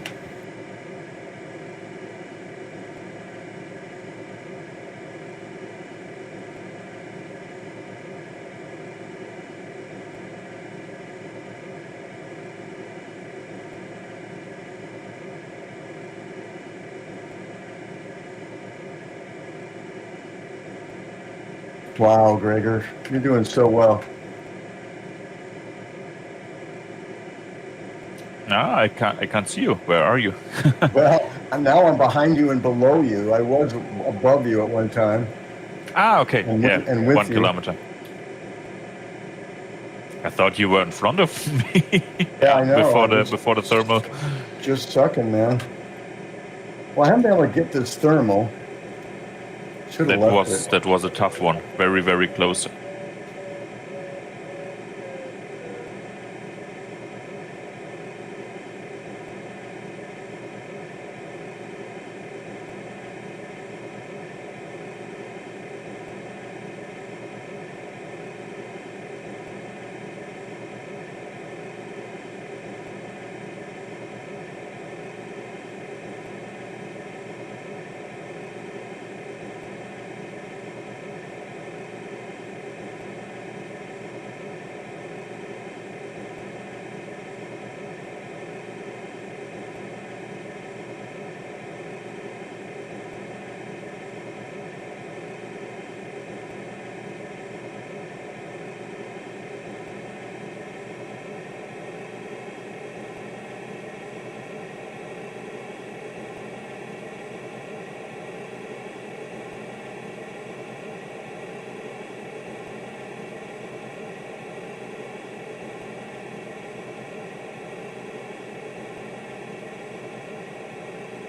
Wow, Gregor, you're doing so well. No, I can't see you. Where are you? Well, now I'm behind you and below you. I was above you at one time. Ah, okay. And yeah, with 1 you. kilometer. I thought you were in front of me. Yeah, I know. Before the thermal. Just sucking, man. Well, I haven't been able to get this thermal. That was a tough one. Very, very close.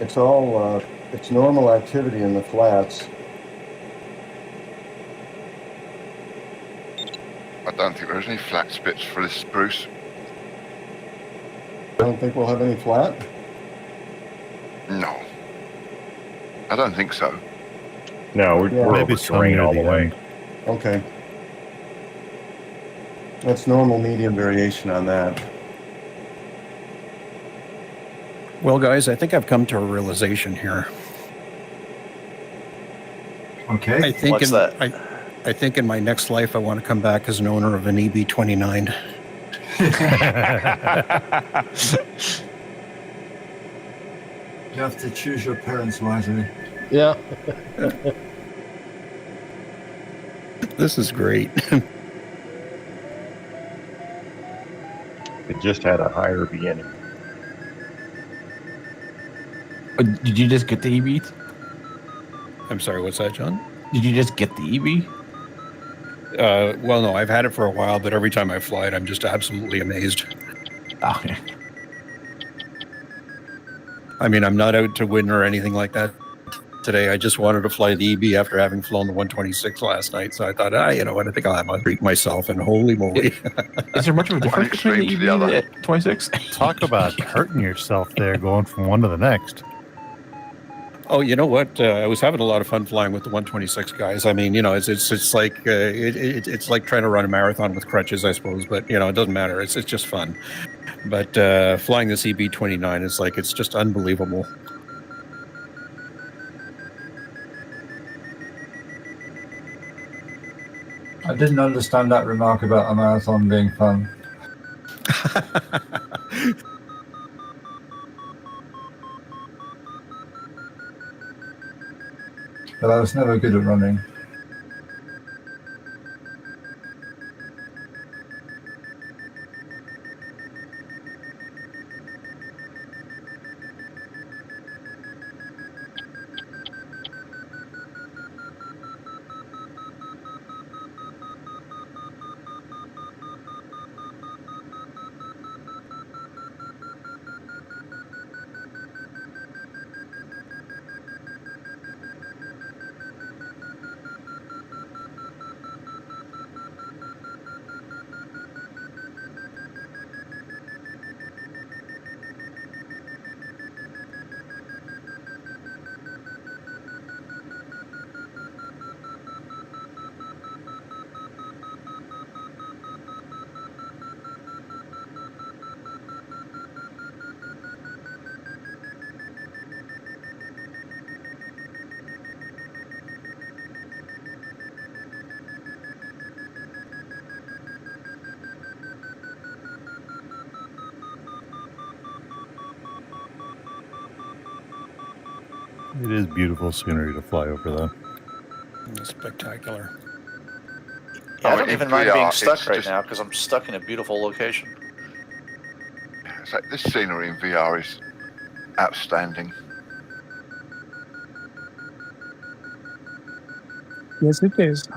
It's all, it's normal activity in the flats. I don't think there's any flat spits for this spruce. I don't think we'll have any flat? No. I don't think so. No, we're Maybe over some terrain near all the the way. end. Okay. That's normal medium variation on that. Well, guys, I think I've come to a realization here. Okay. I think What's that? I think in my next life I want to come back as an owner of an EB29. You have to choose your parents wisely. Yeah. This is great. It just had a higher beginning. Did you just get the EB? I'm sorry, what's that, John? Did you just get the EB? Well, no, I've had it for a while, but every time I fly it, I'm just absolutely amazed. Okay. I mean, I'm not out to win or anything like that today. I just wanted to fly the EB after having flown the 126 last night. So I thought, you know what? I think I'll have a treat myself, and holy moly. Is there much of a difference between the EB and the 26? Talk about hurting yourself there, going from one to the next. Oh, you know what? I was having a lot of fun flying with the 126 guys. I mean, you know, it's like it's like trying to run a marathon with crutches, I suppose. But you know, it doesn't matter. It's just fun. But flying this EB29 is like it's just unbelievable. I didn't understand that remark about a marathon being fun. But I was never good at running. It is beautiful scenery to fly over, though. It's spectacular. Yeah, I Oh, don't in even mind VR, being it's stuck right just- now because I'm stuck in a beautiful location. It's like this scenery in VR is outstanding. Yes, it is.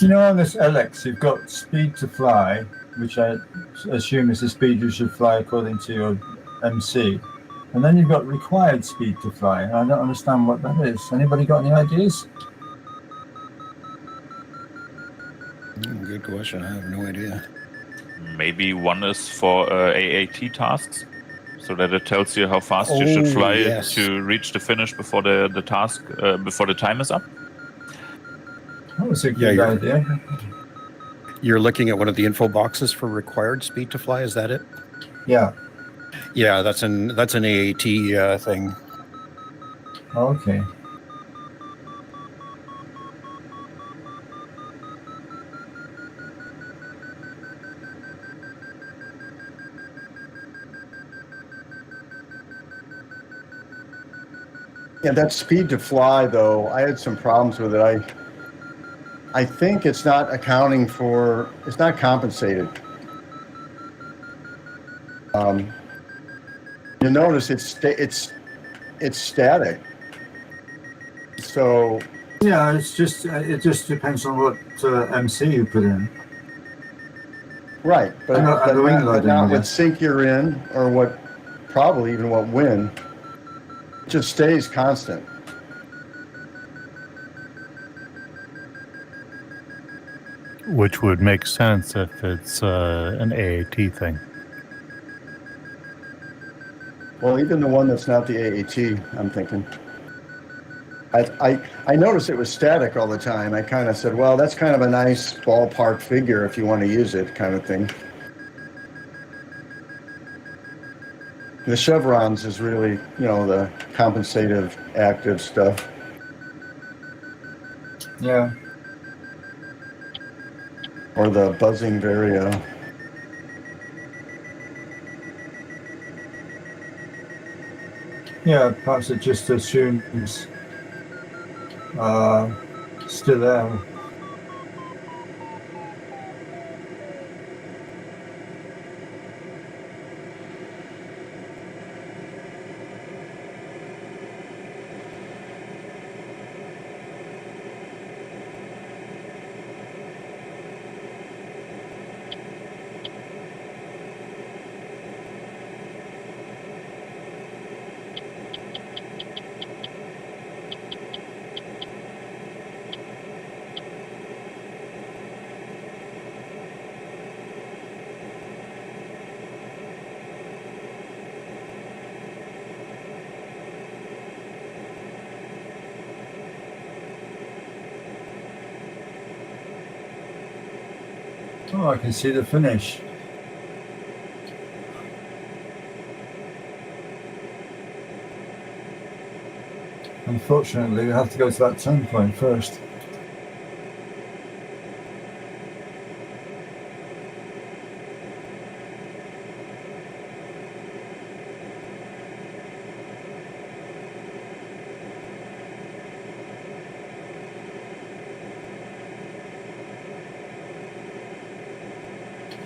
You know, on this LX, you've got speed to fly, which I assume is the speed you should fly according to your MC. And then you've got required speed to fly. And I don't understand what that is. Anybody got any ideas? Good question. I have no idea. Maybe one is for AAT tasks, so that it tells you how fast you should fly yes. to reach the finish before the task before the time is up. That was a Yeah, good idea. You're looking at one of the info boxes for required speed to fly. Is that it? Yeah. Yeah, that's an AAT thing. Okay. Yeah, that speed to fly, though, I had some problems with it. I think it's not accounting for, it's not compensated. You notice it's it's static. So yeah, it just depends on what MC you put in. right, but wing not what sync you're in, or what probably even what wind. It just stays constant. Which would make sense if it's an AAT thing. Well, even the one that's not the AAT, I'm thinking. I noticed it was static all the time. I kind of said, well, that's kind of a nice ballpark figure if you want to use it, kind of thing. The chevrons is really, the compensative active stuff. Yeah. Or the buzzing vario. Yeah, perhaps it just assumes still there. Oh, I can see the finish. Unfortunately, we have to go to that turn point first.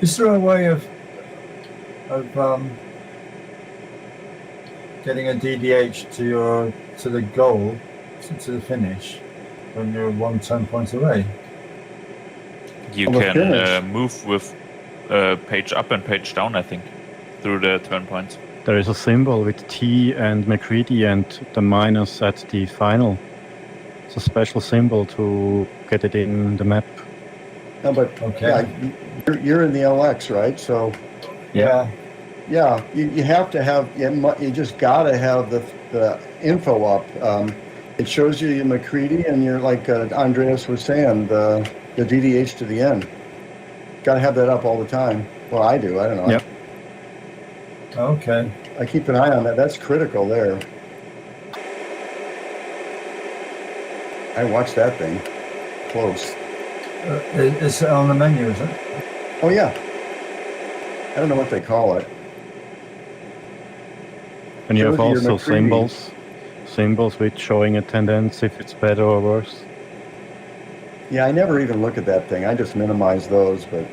Is there a way of getting a DDH to the goal, to the finish, when you're 1 turn point away? You can move with page up and page down, I think, through the turn points. There is a symbol with T and McCready and the minus at the final. It's a special symbol to get it in the map. No, but yeah, you're in the LX, right? So yeah, you have to have, you just gotta have the info up. It shows you your McCready, and you're like Andreas was saying, the DDH to the end. Gotta have that up all the time. Well, I do. I don't know. Yep. Okay. I keep an eye on that. That's critical there. I watch that thing close. It's on the menu, is it? Oh yeah. I don't know what they call it. And you have also symbols with showing attendance if it's better or worse. Yeah, I never even look at that thing. I just minimize those, but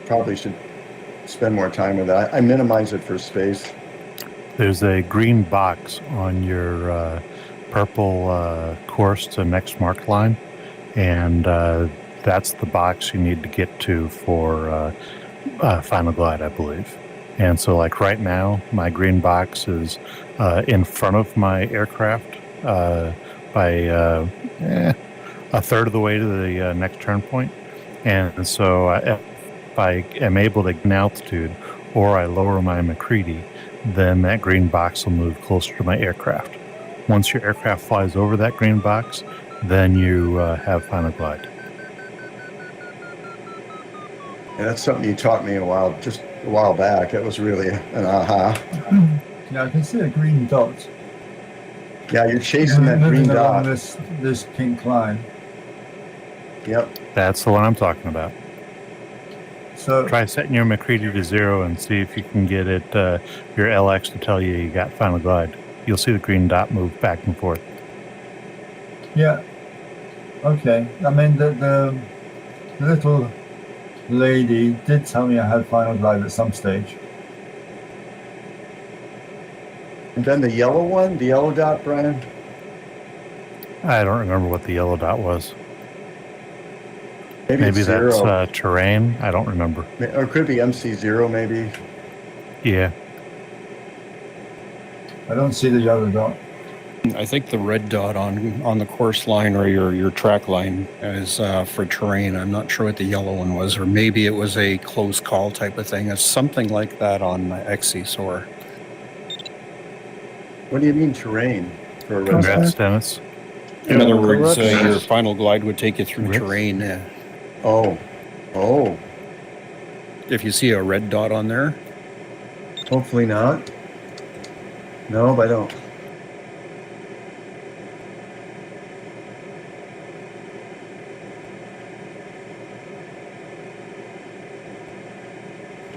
probably should spend more time with that. I minimize it for space. There's a green box on your purple course to next mark line, and that's the box you need to get to for Final Glide, I believe. And so, like right now, my green box is in front of my aircraft by a third of the way to the next turn point. And so if I am able to gain altitude or I lower my McCready, then that green box will move closer to my aircraft. Once your aircraft flies over that green box, then you have Final Glide. And that's something you taught me a while back. It was really an aha. Yeah, I can see a green dot. Yeah, you're chasing that green dot. This pink line. Yep. That's the one I'm talking about. So try setting your McCready to 0 and see if you can get it your LX to tell you got Final Glide. You'll see the green dot move back and forth. Yeah. Okay. I mean, the little lady did tell me I had Final Glide at some stage. And then the yellow one, the yellow dot, Brian? I don't remember what the yellow dot was. Maybe it's that's zero. terrain. I don't remember. Or it could be MC0 maybe. Yeah. I don't see the yellow dot. I think the red dot on the course line or your track line is for terrain. I'm not sure what the yellow one was, or maybe it was a close call type of thing. It's something like that on XC Soar. What do you mean terrain? For a Congrats, Dennis. In other words, your final glide would take you through terrain. Oh. If you see a red dot on there. Hopefully not. No, I don't.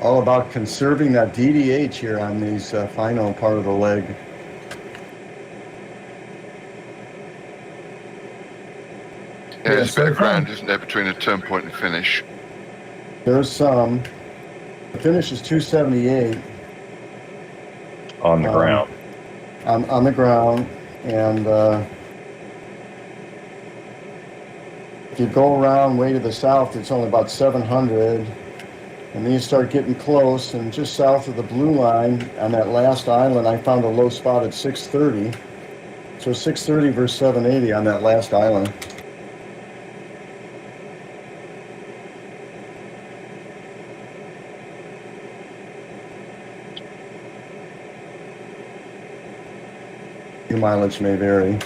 All about conserving that DDH here on these final part of the leg. Yeah, there's a bit of ground, isn't there, between the turn point and finish? There's some. The finish is 278. On the ground. On the ground. And if you go around way to the south, it's only about 700. And then you start getting close, and just south of the blue line on that last island, I found a low spot at 630. So 630 versus 780 on that last island. Your mileage may vary.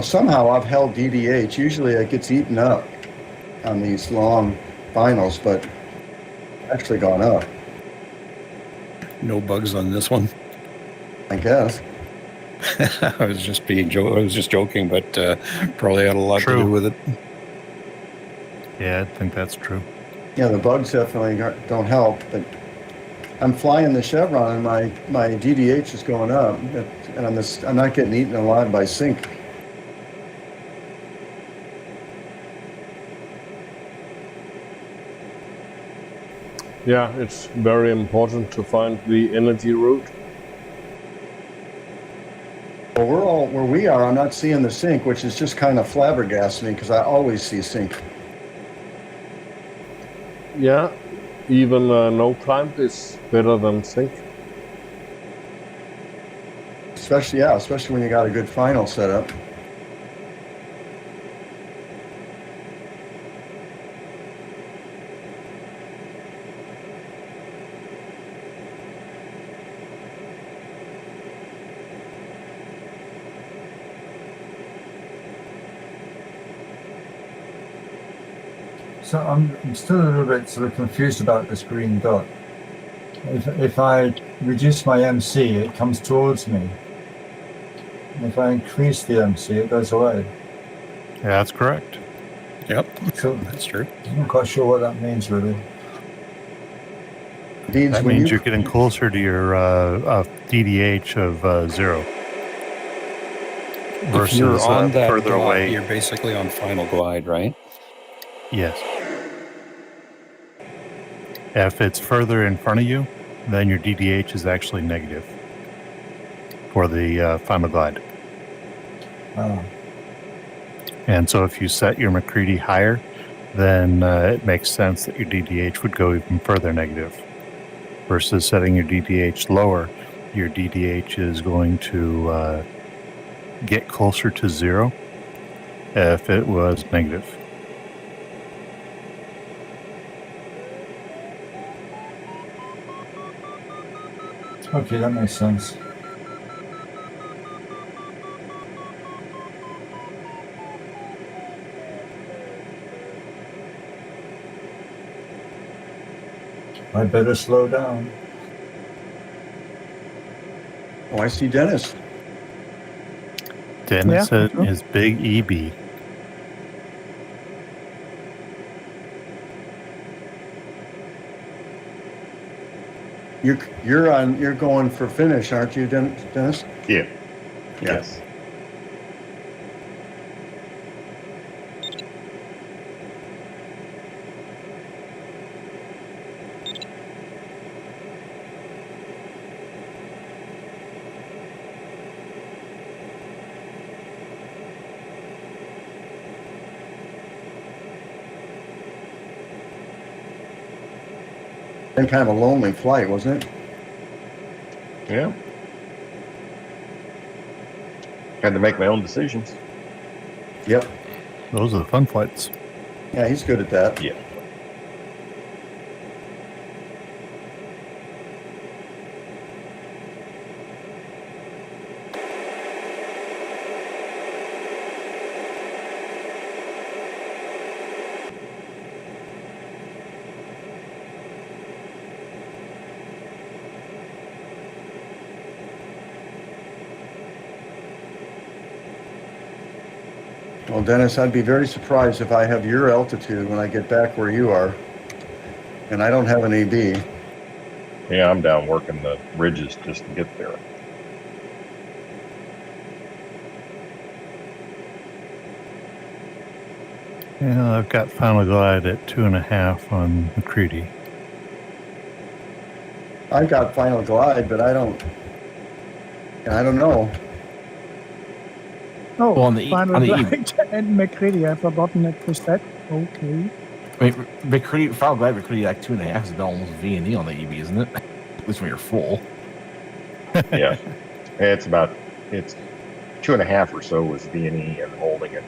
Somehow I've held DDH. Usually it gets eaten up on these long finals, but actually gone up. No bugs on this one. I guess. I was just joking, but probably had a lot to do with it. Yeah, I think that's true. Yeah, the bugs definitely don't help, but I'm flying the Chevron and my DDH is going up, and I'm not getting eaten alive by sink. Yeah, it's very important to find the energy route. Well, where we are, I'm not seeing the sink, which is just kind of flabbergasting me because I always see sink. Yeah, even no climb is better than sink. Especially when you got a good final setup. So I'm still a little bit sort of confused about this green dot. If I reduce my MC, it comes towards me. And if I increase the MC, it goes away. Yeah, that's correct. Yep, so that's true. I'm not quite sure what that means, really. That means you're getting closer to your DDH of 0. Versus if you're on that further dot, away. You're basically on final glide, right? Yes. If it's further in front of you, then your DDH is actually negative for the final glide. Oh. And so if you set your McCready higher, then it makes sense that your DDH would go even further negative. Versus setting your DDH lower, your DDH is going to get closer to 0 if it was negative. Okay, that makes sense. I better slow down. Oh, I see Dennis. Dennis is big EB. You're going for finish, aren't you, Dennis? Yeah. Yeah. Yes. Been kind of a lonely flight, wasn't it? Yeah. Had to make my own decisions. Yep. Those are the fun flights. Yeah, he's good at that. Yeah. Well, Dennis, I'd be very surprised if I have your altitude when I get back where you are. And I don't have an AB. Yeah, I'm down working the ridges just to get there. Yeah, I've got final glide at 2.5 on McCready. I got final glide, but I don't know. Oh, Well, on the final on the glide and McCready. I've forgotten it was that. Okay. I mean, McCready, final glide McCready like 2.5 is about almost V&E on the EB, isn't it? At least when you're full. Yeah. It's 2.5 or so was V&E and holding it.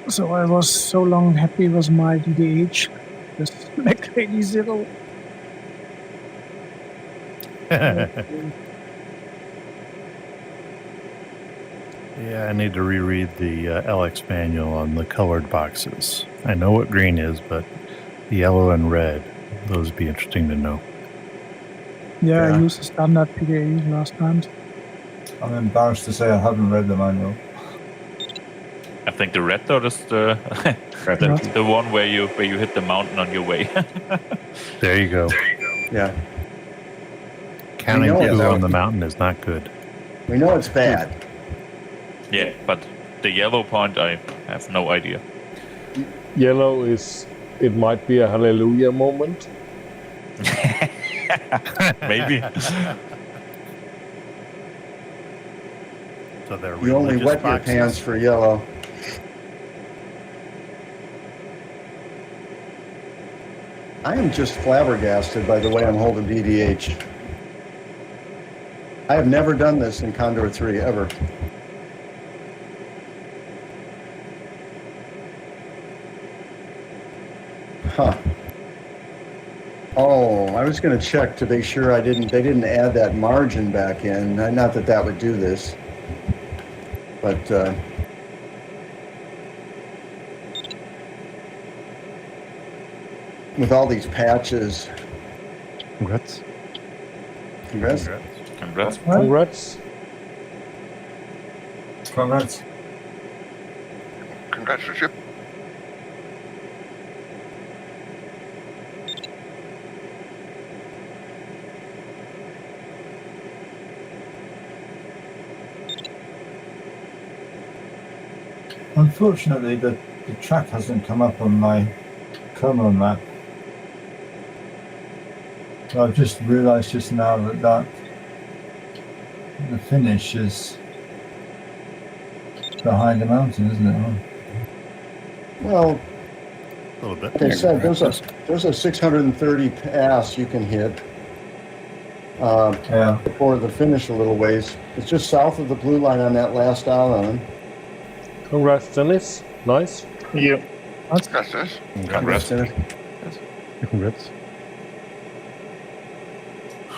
So I was so long happy with my DDH. This McCready 0. Yeah, I need to reread the LX manual on the colored boxes. I know what green is, but the yellow and red, those would be interesting to know. Yeah, I used the standard PDA last time. I'm embarrassed to say I haven't read the manual. I think the red dot is the the one where you hit the mountain on your way. There you go. Yeah. Counting We know two it's on the mountain is not good. We know it's bad. Yeah, but the yellow point, I have no idea. Yellow is, it might be a hallelujah moment. Maybe. So they're You only religious wet your boxes. pants for yellow. I am just flabbergasted by the way I'm holding DDH. I have never done this in Condor3 ever. Huh. Oh, I was going to check to be sure they didn't add that margin back in. Not that that would do this, but with all these patches. Congrats. Congrats. Congrats. Congrats. Congrats. Congratulations. Unfortunately, the track hasn't come up on my Como map. So I've just realised just now that the finish is behind the mountain, isn't it? Well, A little bit. like I said, there's a 630 pass you can hit before the finish a little ways. It's just south of the blue line on that last island. Congrats, Dennis. Nice. Yeah. Congrats. Dennis. Congrats.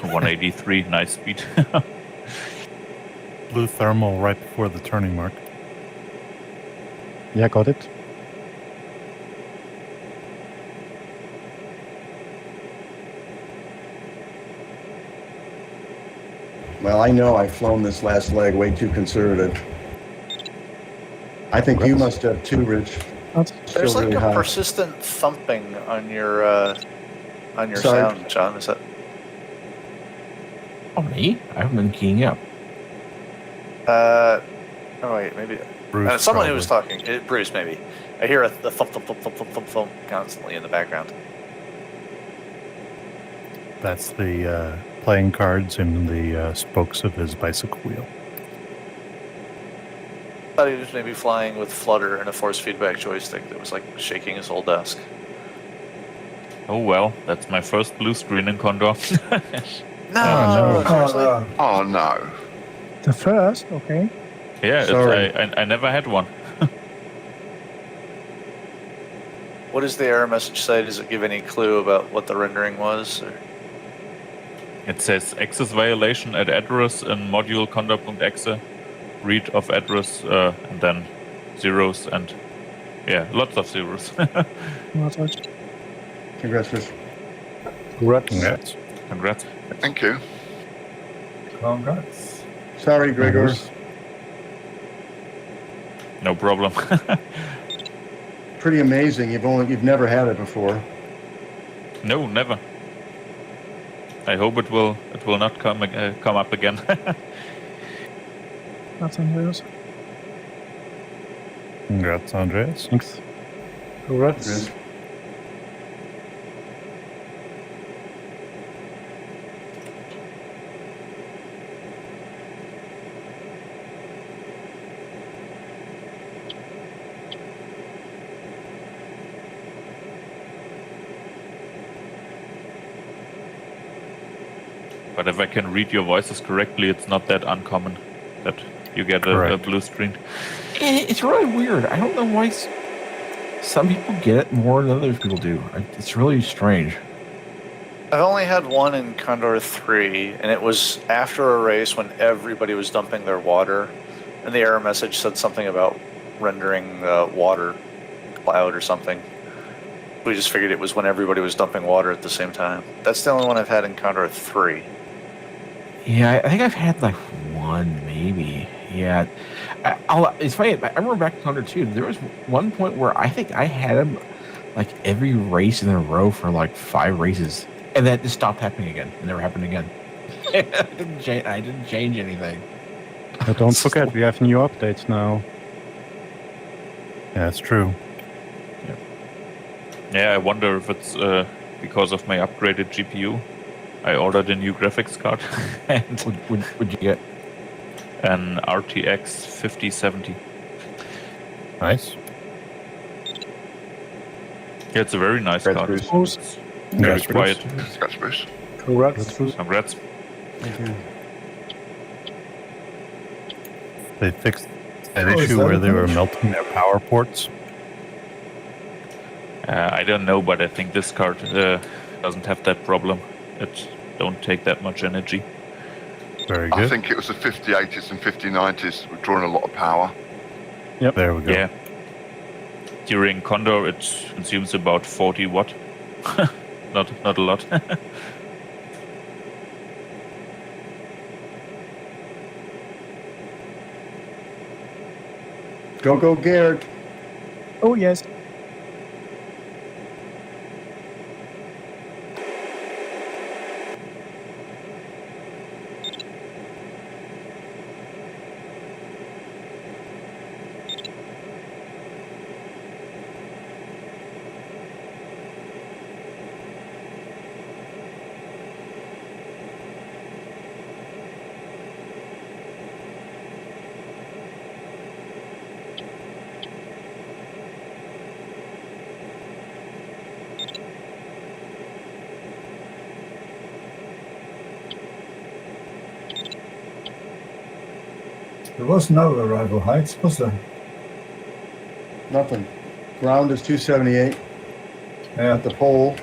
183, nice speed. Blue thermal right before the turning mark. Yeah, got it. Well, I know I've flown this last leg way too conservative. I think you must have too, Rich. There's like really a high. persistent thumping on your Sorry. sound, John. Is that? Oh, me? I haven't been keying up. Oh wait, maybe. Bruce, Someone who probably. was talking. Bruce, maybe. I hear the thump, thump, thump, thump, thump, thump, thump constantly in the background. That's the playing cards in the spokes of his bicycle wheel. I thought he was maybe flying with flutter and a force feedback joystick that was like shaking his whole desk. Oh well, that's my first blue screen in Condor. No, seriously? Oh no. The first, okay. Yeah, Sorry. I never had one. What does the error message say? Does it give any clue about what the rendering was? Or? It says access violation at address in module Condor.exe, read of address, and then zeros and yeah, lots of zeros. Congrats, Rich. Congrats. Congrats. Thank you. Congrats. Sorry, Gregor. No problem. Pretty amazing. You've never had it before. No, never. I hope it will not come up again. That's Andreas. Congrats, Andreas. Thanks. Congrats. But if I can read your voices correctly, it's not that uncommon that you get a blue screen. It's really weird. I don't know why some people get it more than other people do. It's really strange. I've only had one in Condor3, and it was after a race when everybody was dumping their water, and the error message said something about rendering water cloud or something. We just figured it was when everybody was dumping water at the same time. That's the only one I've had in Condor3. Yeah, I think I've had like one, maybe. Yeah. It's funny, I remember back in Condor 2, there was one point where I think I had him like every race in a row for like 5 races. And then it just stopped happening again. It never happened again. I didn't change anything. But don't forget, we have new updates now. Yeah, that's true. Yeah, I wonder if it's because of my upgraded GPU. I ordered a new graphics card. And what'd you get? An RTX 5070. Nice. Yeah, it's a very nice card. It's very Congrats, quiet. Congrats, Bruce. Congrats. Congrats. Thank you. They fixed that Oh, is issue that where a they were finish? melting their power ports. I don't know, but I think this card doesn't have that problem. It don't take that much energy. Very I good. think it was the 5080s and 5090s were drawing a lot of power. Yep. There we go. Yeah. During Condor, it consumes about 40 watt. Not a lot. Go, Gerd. Oh, yes. There was no arrival heights, was there? Nothing. Ground is 278 Yeah. at the pole.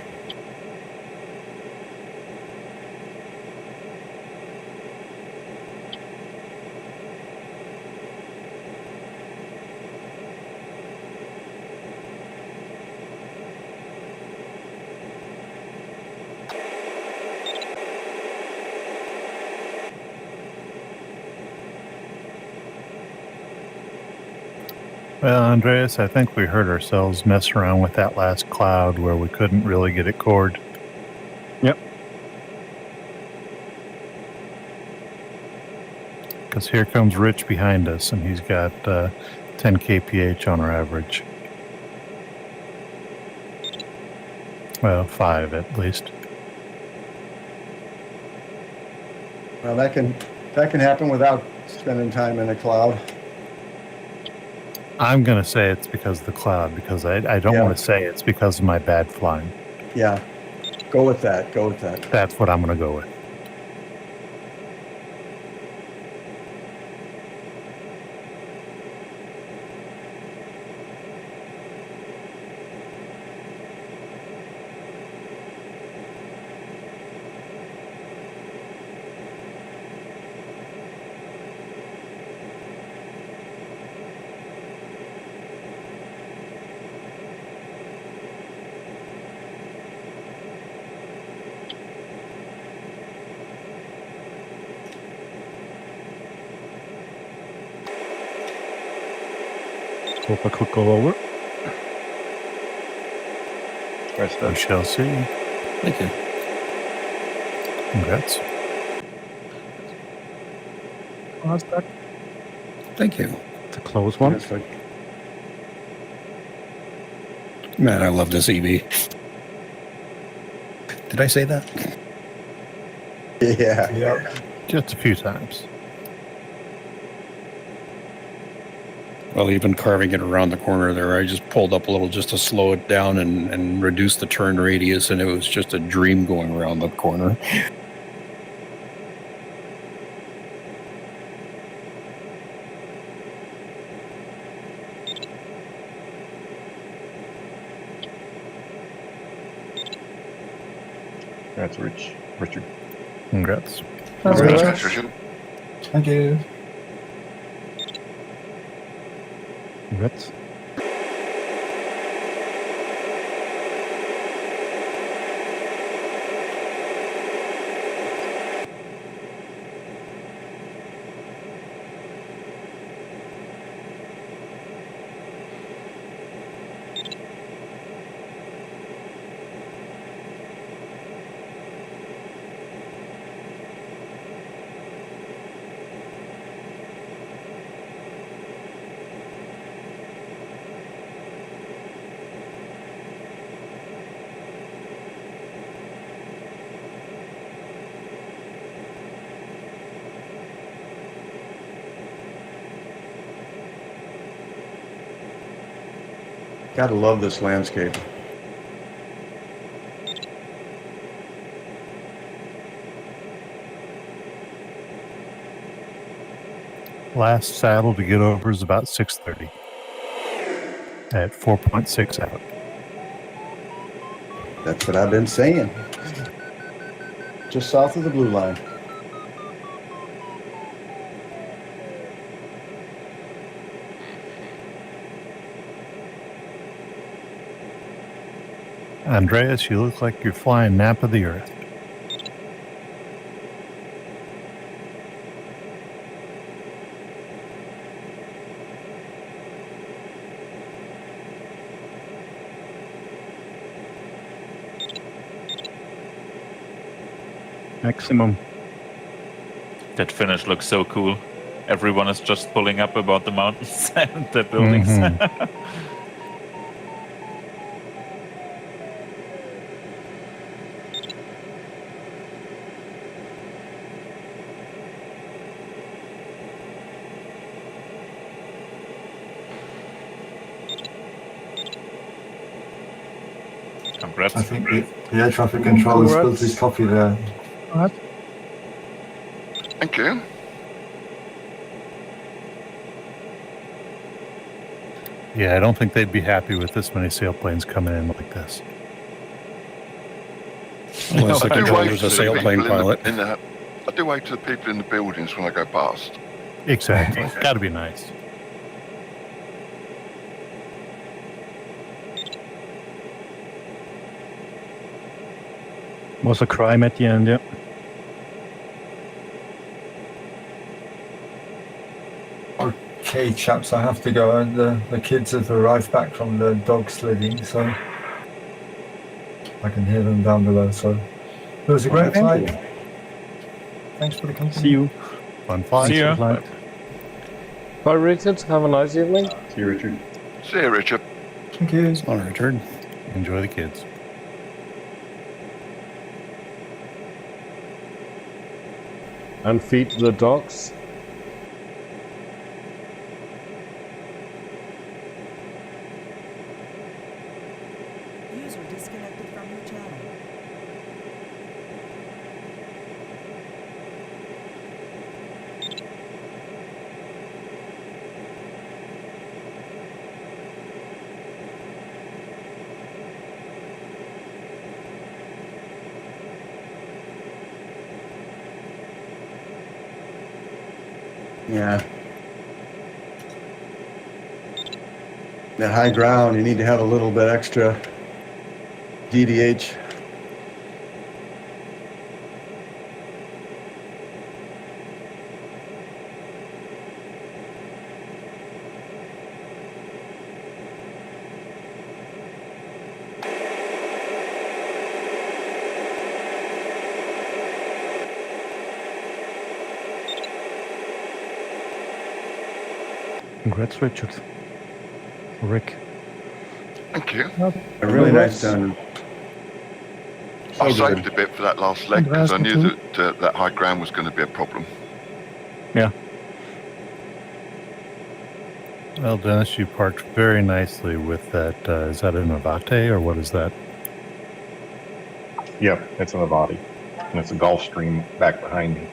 Well, Andreas, I think we heard ourselves mess around with that last cloud where we couldn't really get it cored. Yep. Because here comes Rich behind us, and he's got 10 kph on our average. Well, 5 at least. Well, that can happen without spending time in a cloud. I'm going to say it's because of the cloud, because I don't want to say it's because of my bad flying. Yeah, go with that. Go with that. That's what I'm going to go with. Hope I could go over. We shall see. Thank you. Congrats. Thank you. It's a close one. Yes, Man, I love this EV. Did I say that? Yeah. Yep. Just a few times. Well, even carving it around the corner there, I just pulled up a little just to slow it down and reduce the turn radius, and it was just a dream going around the corner. That's Richard. Congrats. Thanks, Richard. Thank you. Congrats. Gotta love this landscape. Last saddle to get over is about 6:30 at 4.6 out. That's what I've been saying. Just south of the blue line. Andreas, you look like you're flying nap of the earth. Maximum. That finish looks so cool. Everyone is just pulling up about the mountains and the buildings. Congrats. I think the air traffic controller spilled his coffee there. Thank you. Yeah, I don't think they'd be happy with this many sailplanes coming in like this. Unless the I do controller's wave a to the sailplane people pilot. I do wave to the people in the buildings when I go past. Exactly. Got to be nice. Was a crime at the end, yeah. Okay, chaps, I have to go. And the kids have arrived back from the dog sledding, so I can hear them down below. So it was a great flight. Thanks for the company. See you. Fun flight. See ya. Flight. Bye, Richard. Have a nice evening. See you, Richard. See you, Richard. Thank you. On Richard. Enjoy the kids. And feed the dogs. User disconnected from your channel. Yeah. That high ground, you need to have a little bit extra DDH. Congrats, Richard. Rick. Thank you. A really nice done. I So saved good. a bit for that last leg because I knew that that high ground was going to be a problem. Yeah. Well, Dennis, you parked very nicely with that. Is that an Avate or what is that? Yeah, it's an Avati. And it's a Gulfstream back behind me.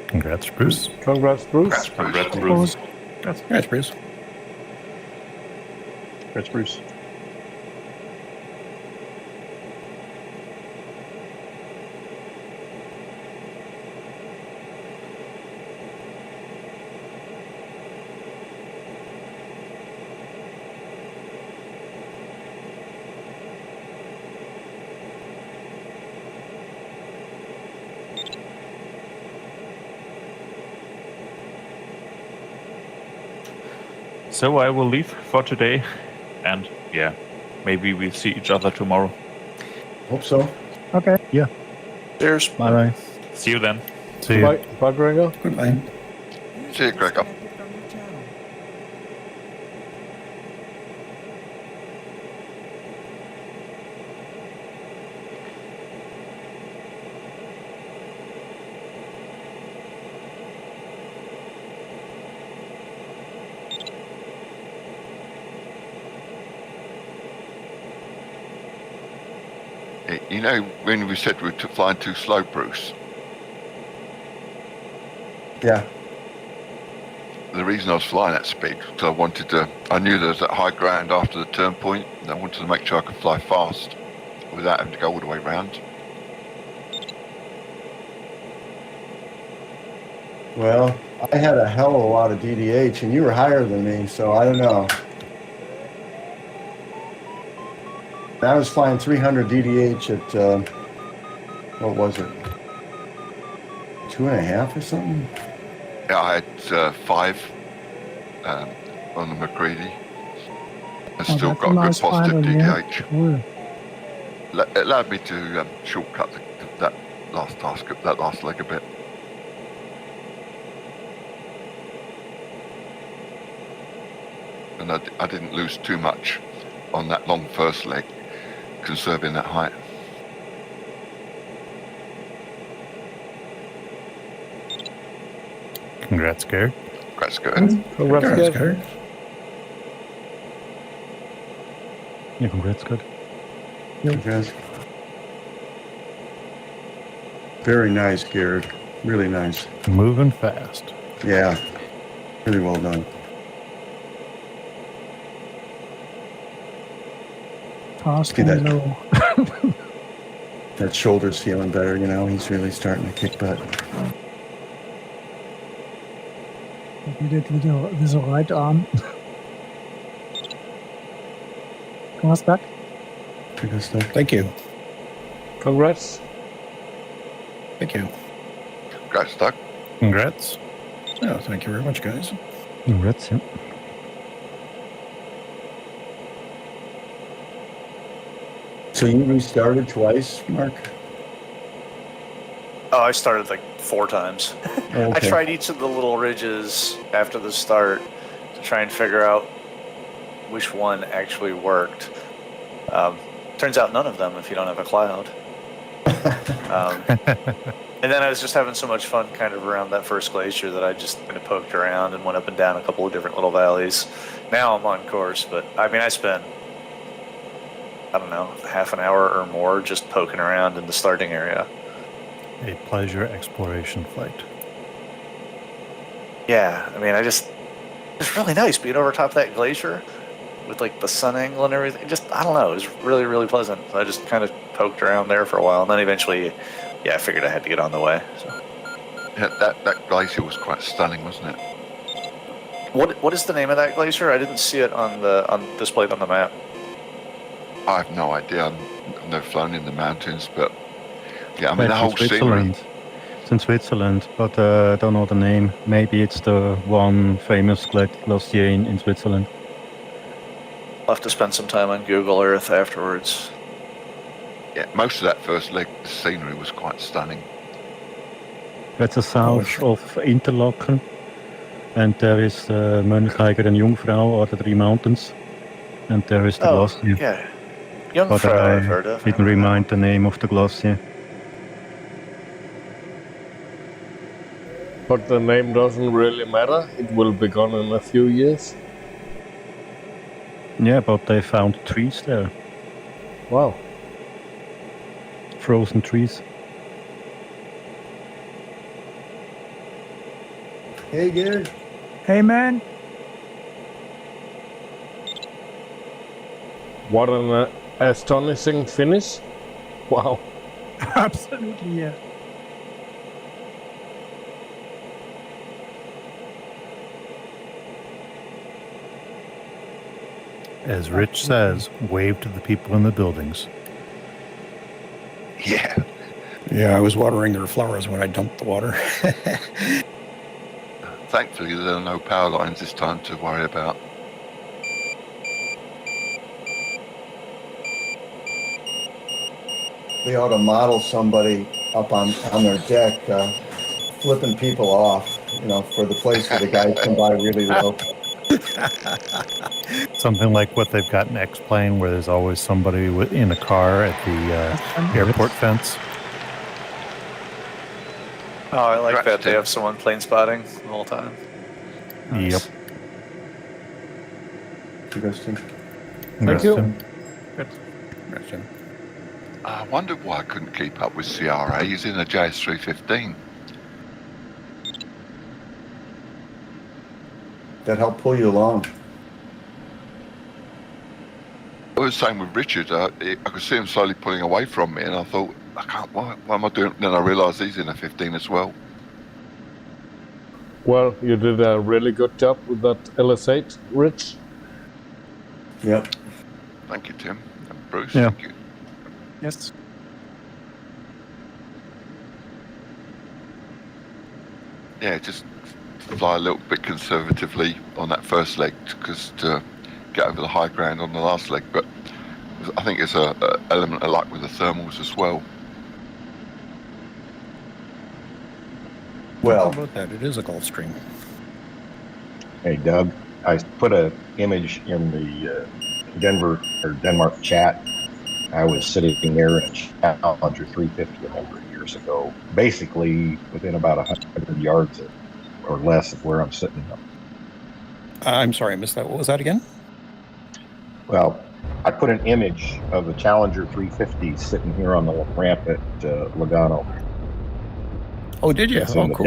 Congrats, Bruce. Congrats, Bruce. Congrats, Bruce. Congrats, Bruce. Congrats, Bruce. So I will leave for today, and yeah, maybe we see each other tomorrow. Hope so. Okay. Yeah. Cheers. Bye-bye. See you then. See you. Bye, bye, Gregor. Goodbye. See you, Gregor. Disconnected from your channel. You know, when we said we were flying too slow, Bruce, Yeah. the reason I was flying that speed because I knew there was that high ground after the turn point, and I wanted to make sure I could fly fast without having to go all the way round. Well, I had a hell of a lot of DDH, and you were higher than me, so I don't know. I was flying 300 DDH at, what was it? 2.5 or something? Yeah, I had 5 on the McCready. I still that's got a a nice good positive final, yeah. DDH. Cool. It allowed me to shortcut that last task, that last leg a bit. And I didn't lose too much on that long first leg, conserving that height. Congrats, Garrett. That's good. Congrats, Garrett. Garrett. Yeah, congrats, good. Yes. Very nice, Garrett. Really nice. Moving fast. Yeah. Really well done. Fast See and that? low. That shoulder's feeling better, you know. He's really starting to kick butt. What you did with the right arm. Come on, back. Pretty good stuff. Thank you. Congrats. Thank you. Congrats, Doug. Congrats. Yeah, thank you very much, guys. Congrats, yeah. So you restarted twice, Mark? Oh, I started like 4 times. Oh, I okay. tried each of the little ridges after the start to try and figure out which one actually worked. Turns out none of them if you don't have a cloud. And then I was just having so much fun kind of around that first glacier that I just kind of poked around and went up and down a couple of different little valleys. Now I'm on course, but I mean, I spent, I don't know, half an hour or more just poking around in the starting area. A pleasure exploration flight. Yeah, I mean, it's really nice being over top of that glacier with like the sun angle and everything. Just, I don't know, it was really, really pleasant. So I just kind of poked around there for a while, and then eventually, yeah, I figured I had to get on the way. So. Yeah, that glacier was quite stunning, wasn't it? What is the name of that glacier? I didn't see it on displayed on the map. I have no idea. I've never flown in the mountains, but yeah, I mean, the It's in whole scenery. Switzerland. It's in Switzerland, but I don't know the name. Maybe it's the one famous glacier in Switzerland. I'll have to spend some time on Google Earth afterwards. Yeah, most of that first leg, the scenery was quite stunning. That's the south of Interlaken, and there is Mönchheiger and Jungfrau, or the 3 mountains, and there is the glacier. Yeah, But Jungfrau I've heard of. didn't remind the name of the glacier. But the name doesn't really matter. It will be gone in a few years. Yeah, but they found trees there. Wow. Frozen trees. Hey, Gary. Hey, man. What an astonishing finish. Wow. Absolutely, yeah. As Rich says, wave to the people in the buildings. Yeah. Yeah, I was watering their flowers when I dumped the water. Thankfully, there are no power lines this time to worry about. They ought to model somebody up on their deck flipping people off, for the place where the guys come by really low. Something like what they've got in X-Plane, where there's always somebody in a car at the airport fence. Oh, I like that. They have someone plane spotting the whole time. Yep. Interesting. Thank you. Good. Congrats, Jim. I wonder why I couldn't keep up with CRA. He's in a JS315. That helped pull you along. I was the same with Richard. I could see him slowly pulling away from me, and I thought, I can't. Why am I doing it? Then I realised he's in a 15 as well. Well, you did a really good job with that LS8, Rich. Yep. Thank you, Tim. And Bruce, Yeah. thank you. Yes. Yeah, just fly a little bit conservatively on that first leg, because to get over the high ground on the last leg. But I think it's a element of luck with the thermals as well. How Well, about that? It is a Gulfstream. Hey, Doug, I put an image in the Denmark chat. I was sitting there in a Challenger 350 a number of years ago, basically within about 100 yards or less of where I'm sitting. I'm sorry, I missed that. What was that again? Well, I put an image of the Challenger 350 sitting here on the ramp at Lugano. Oh, did you? It's Oh, in the cool.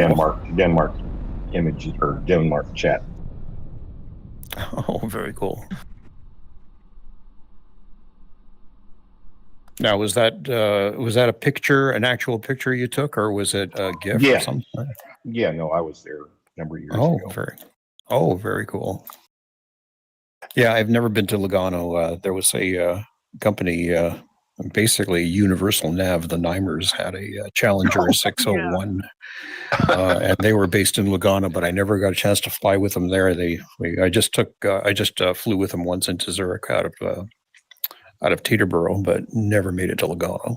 Denmark image or Denmark chat. Oh, very cool. Now, was that a picture, an actual picture you took, or was it a GIF or something? Yeah, no, I was there a number of years ago. Very cool. Yeah, I've never been to Lugano. There was a company basically universal nav. The Nimers had a Challenger 601, and they were based in Lugano, but I never got a chance to fly with them there. I just flew with them once into Zurich out of Teterboro, but never made it to Lugano.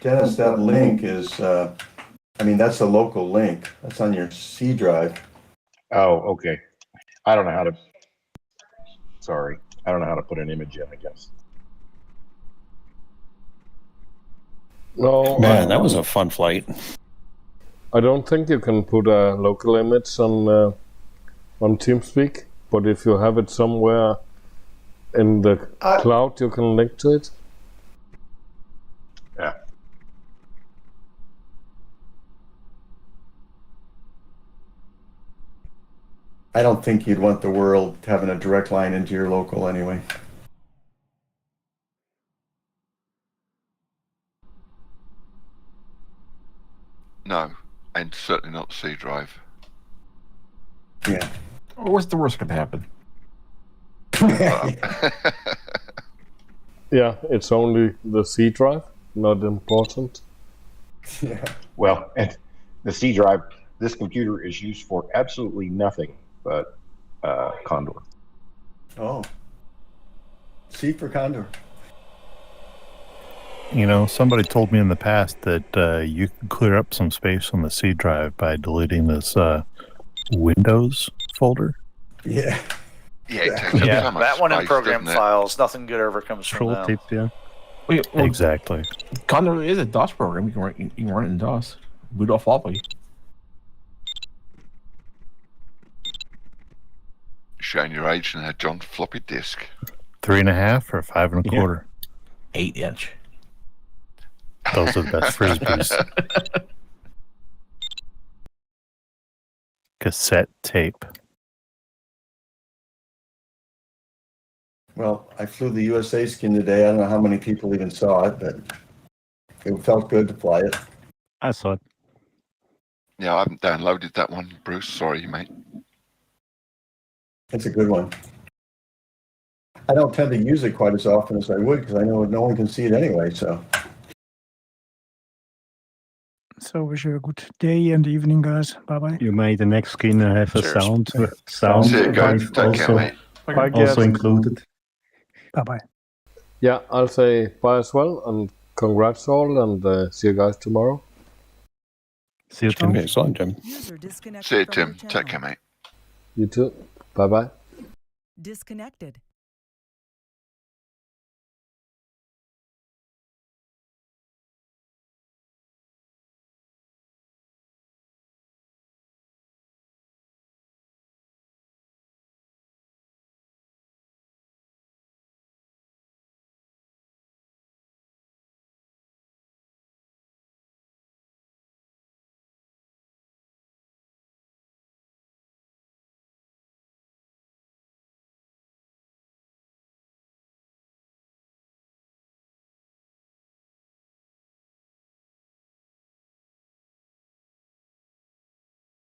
Dennis, that link is, that's a local link. That's on your C drive. Oh, okay. I don't know how to. Sorry, I don't know how to put an image in, I guess. No, Man, that was a fun flight. I don't think you can put a local image on TeamSpeak, but if you have it somewhere in the cloud, you can link to it. Yeah. I don't think you'd want the world having a direct line into your local anyway. No, and certainly not C drive. Yeah. What's the worst could happen? Yeah, it's only the C drive, not important. Yeah. Well, and the C drive, this computer is used for absolutely nothing but Condor. Oh. C for Condor. You know, somebody told me in the past that you can clear up some space on the C drive by deleting this Windows folder. Yeah. Yeah, it takes up so much that one in space, program doesn't it? files, nothing good ever comes from Control them. tip, yeah. Well, Exactly. Condor is a DOS program. You can run it in DOS. Boot off floppy. Showing your age and had John floppy disk. 3.5 or 5 1/4. 8-inch. Those are the best frisbees. Cassette tape. Well, I flew the USA skin today. I don't know how many people even saw it, but it felt good to fly it. I saw it. Yeah, I haven't downloaded that one, Bruce. Sorry, mate. It's a good one. I don't tend to use it quite as often as I would because I know no one can see it anyway. So wish you a good day and evening, guys. Bye-bye. You may the next skin have a Cheers. sound See you guys. wave Take care, mate. also included. Bye-bye. Yeah, I'll say bye as well, and congrats all, and see you guys tomorrow. See you, Tim. Okay, so I'm Tim. User disconnected See you, from your Tim. Take channel. care, mate. You too. Bye-bye. Disconnected.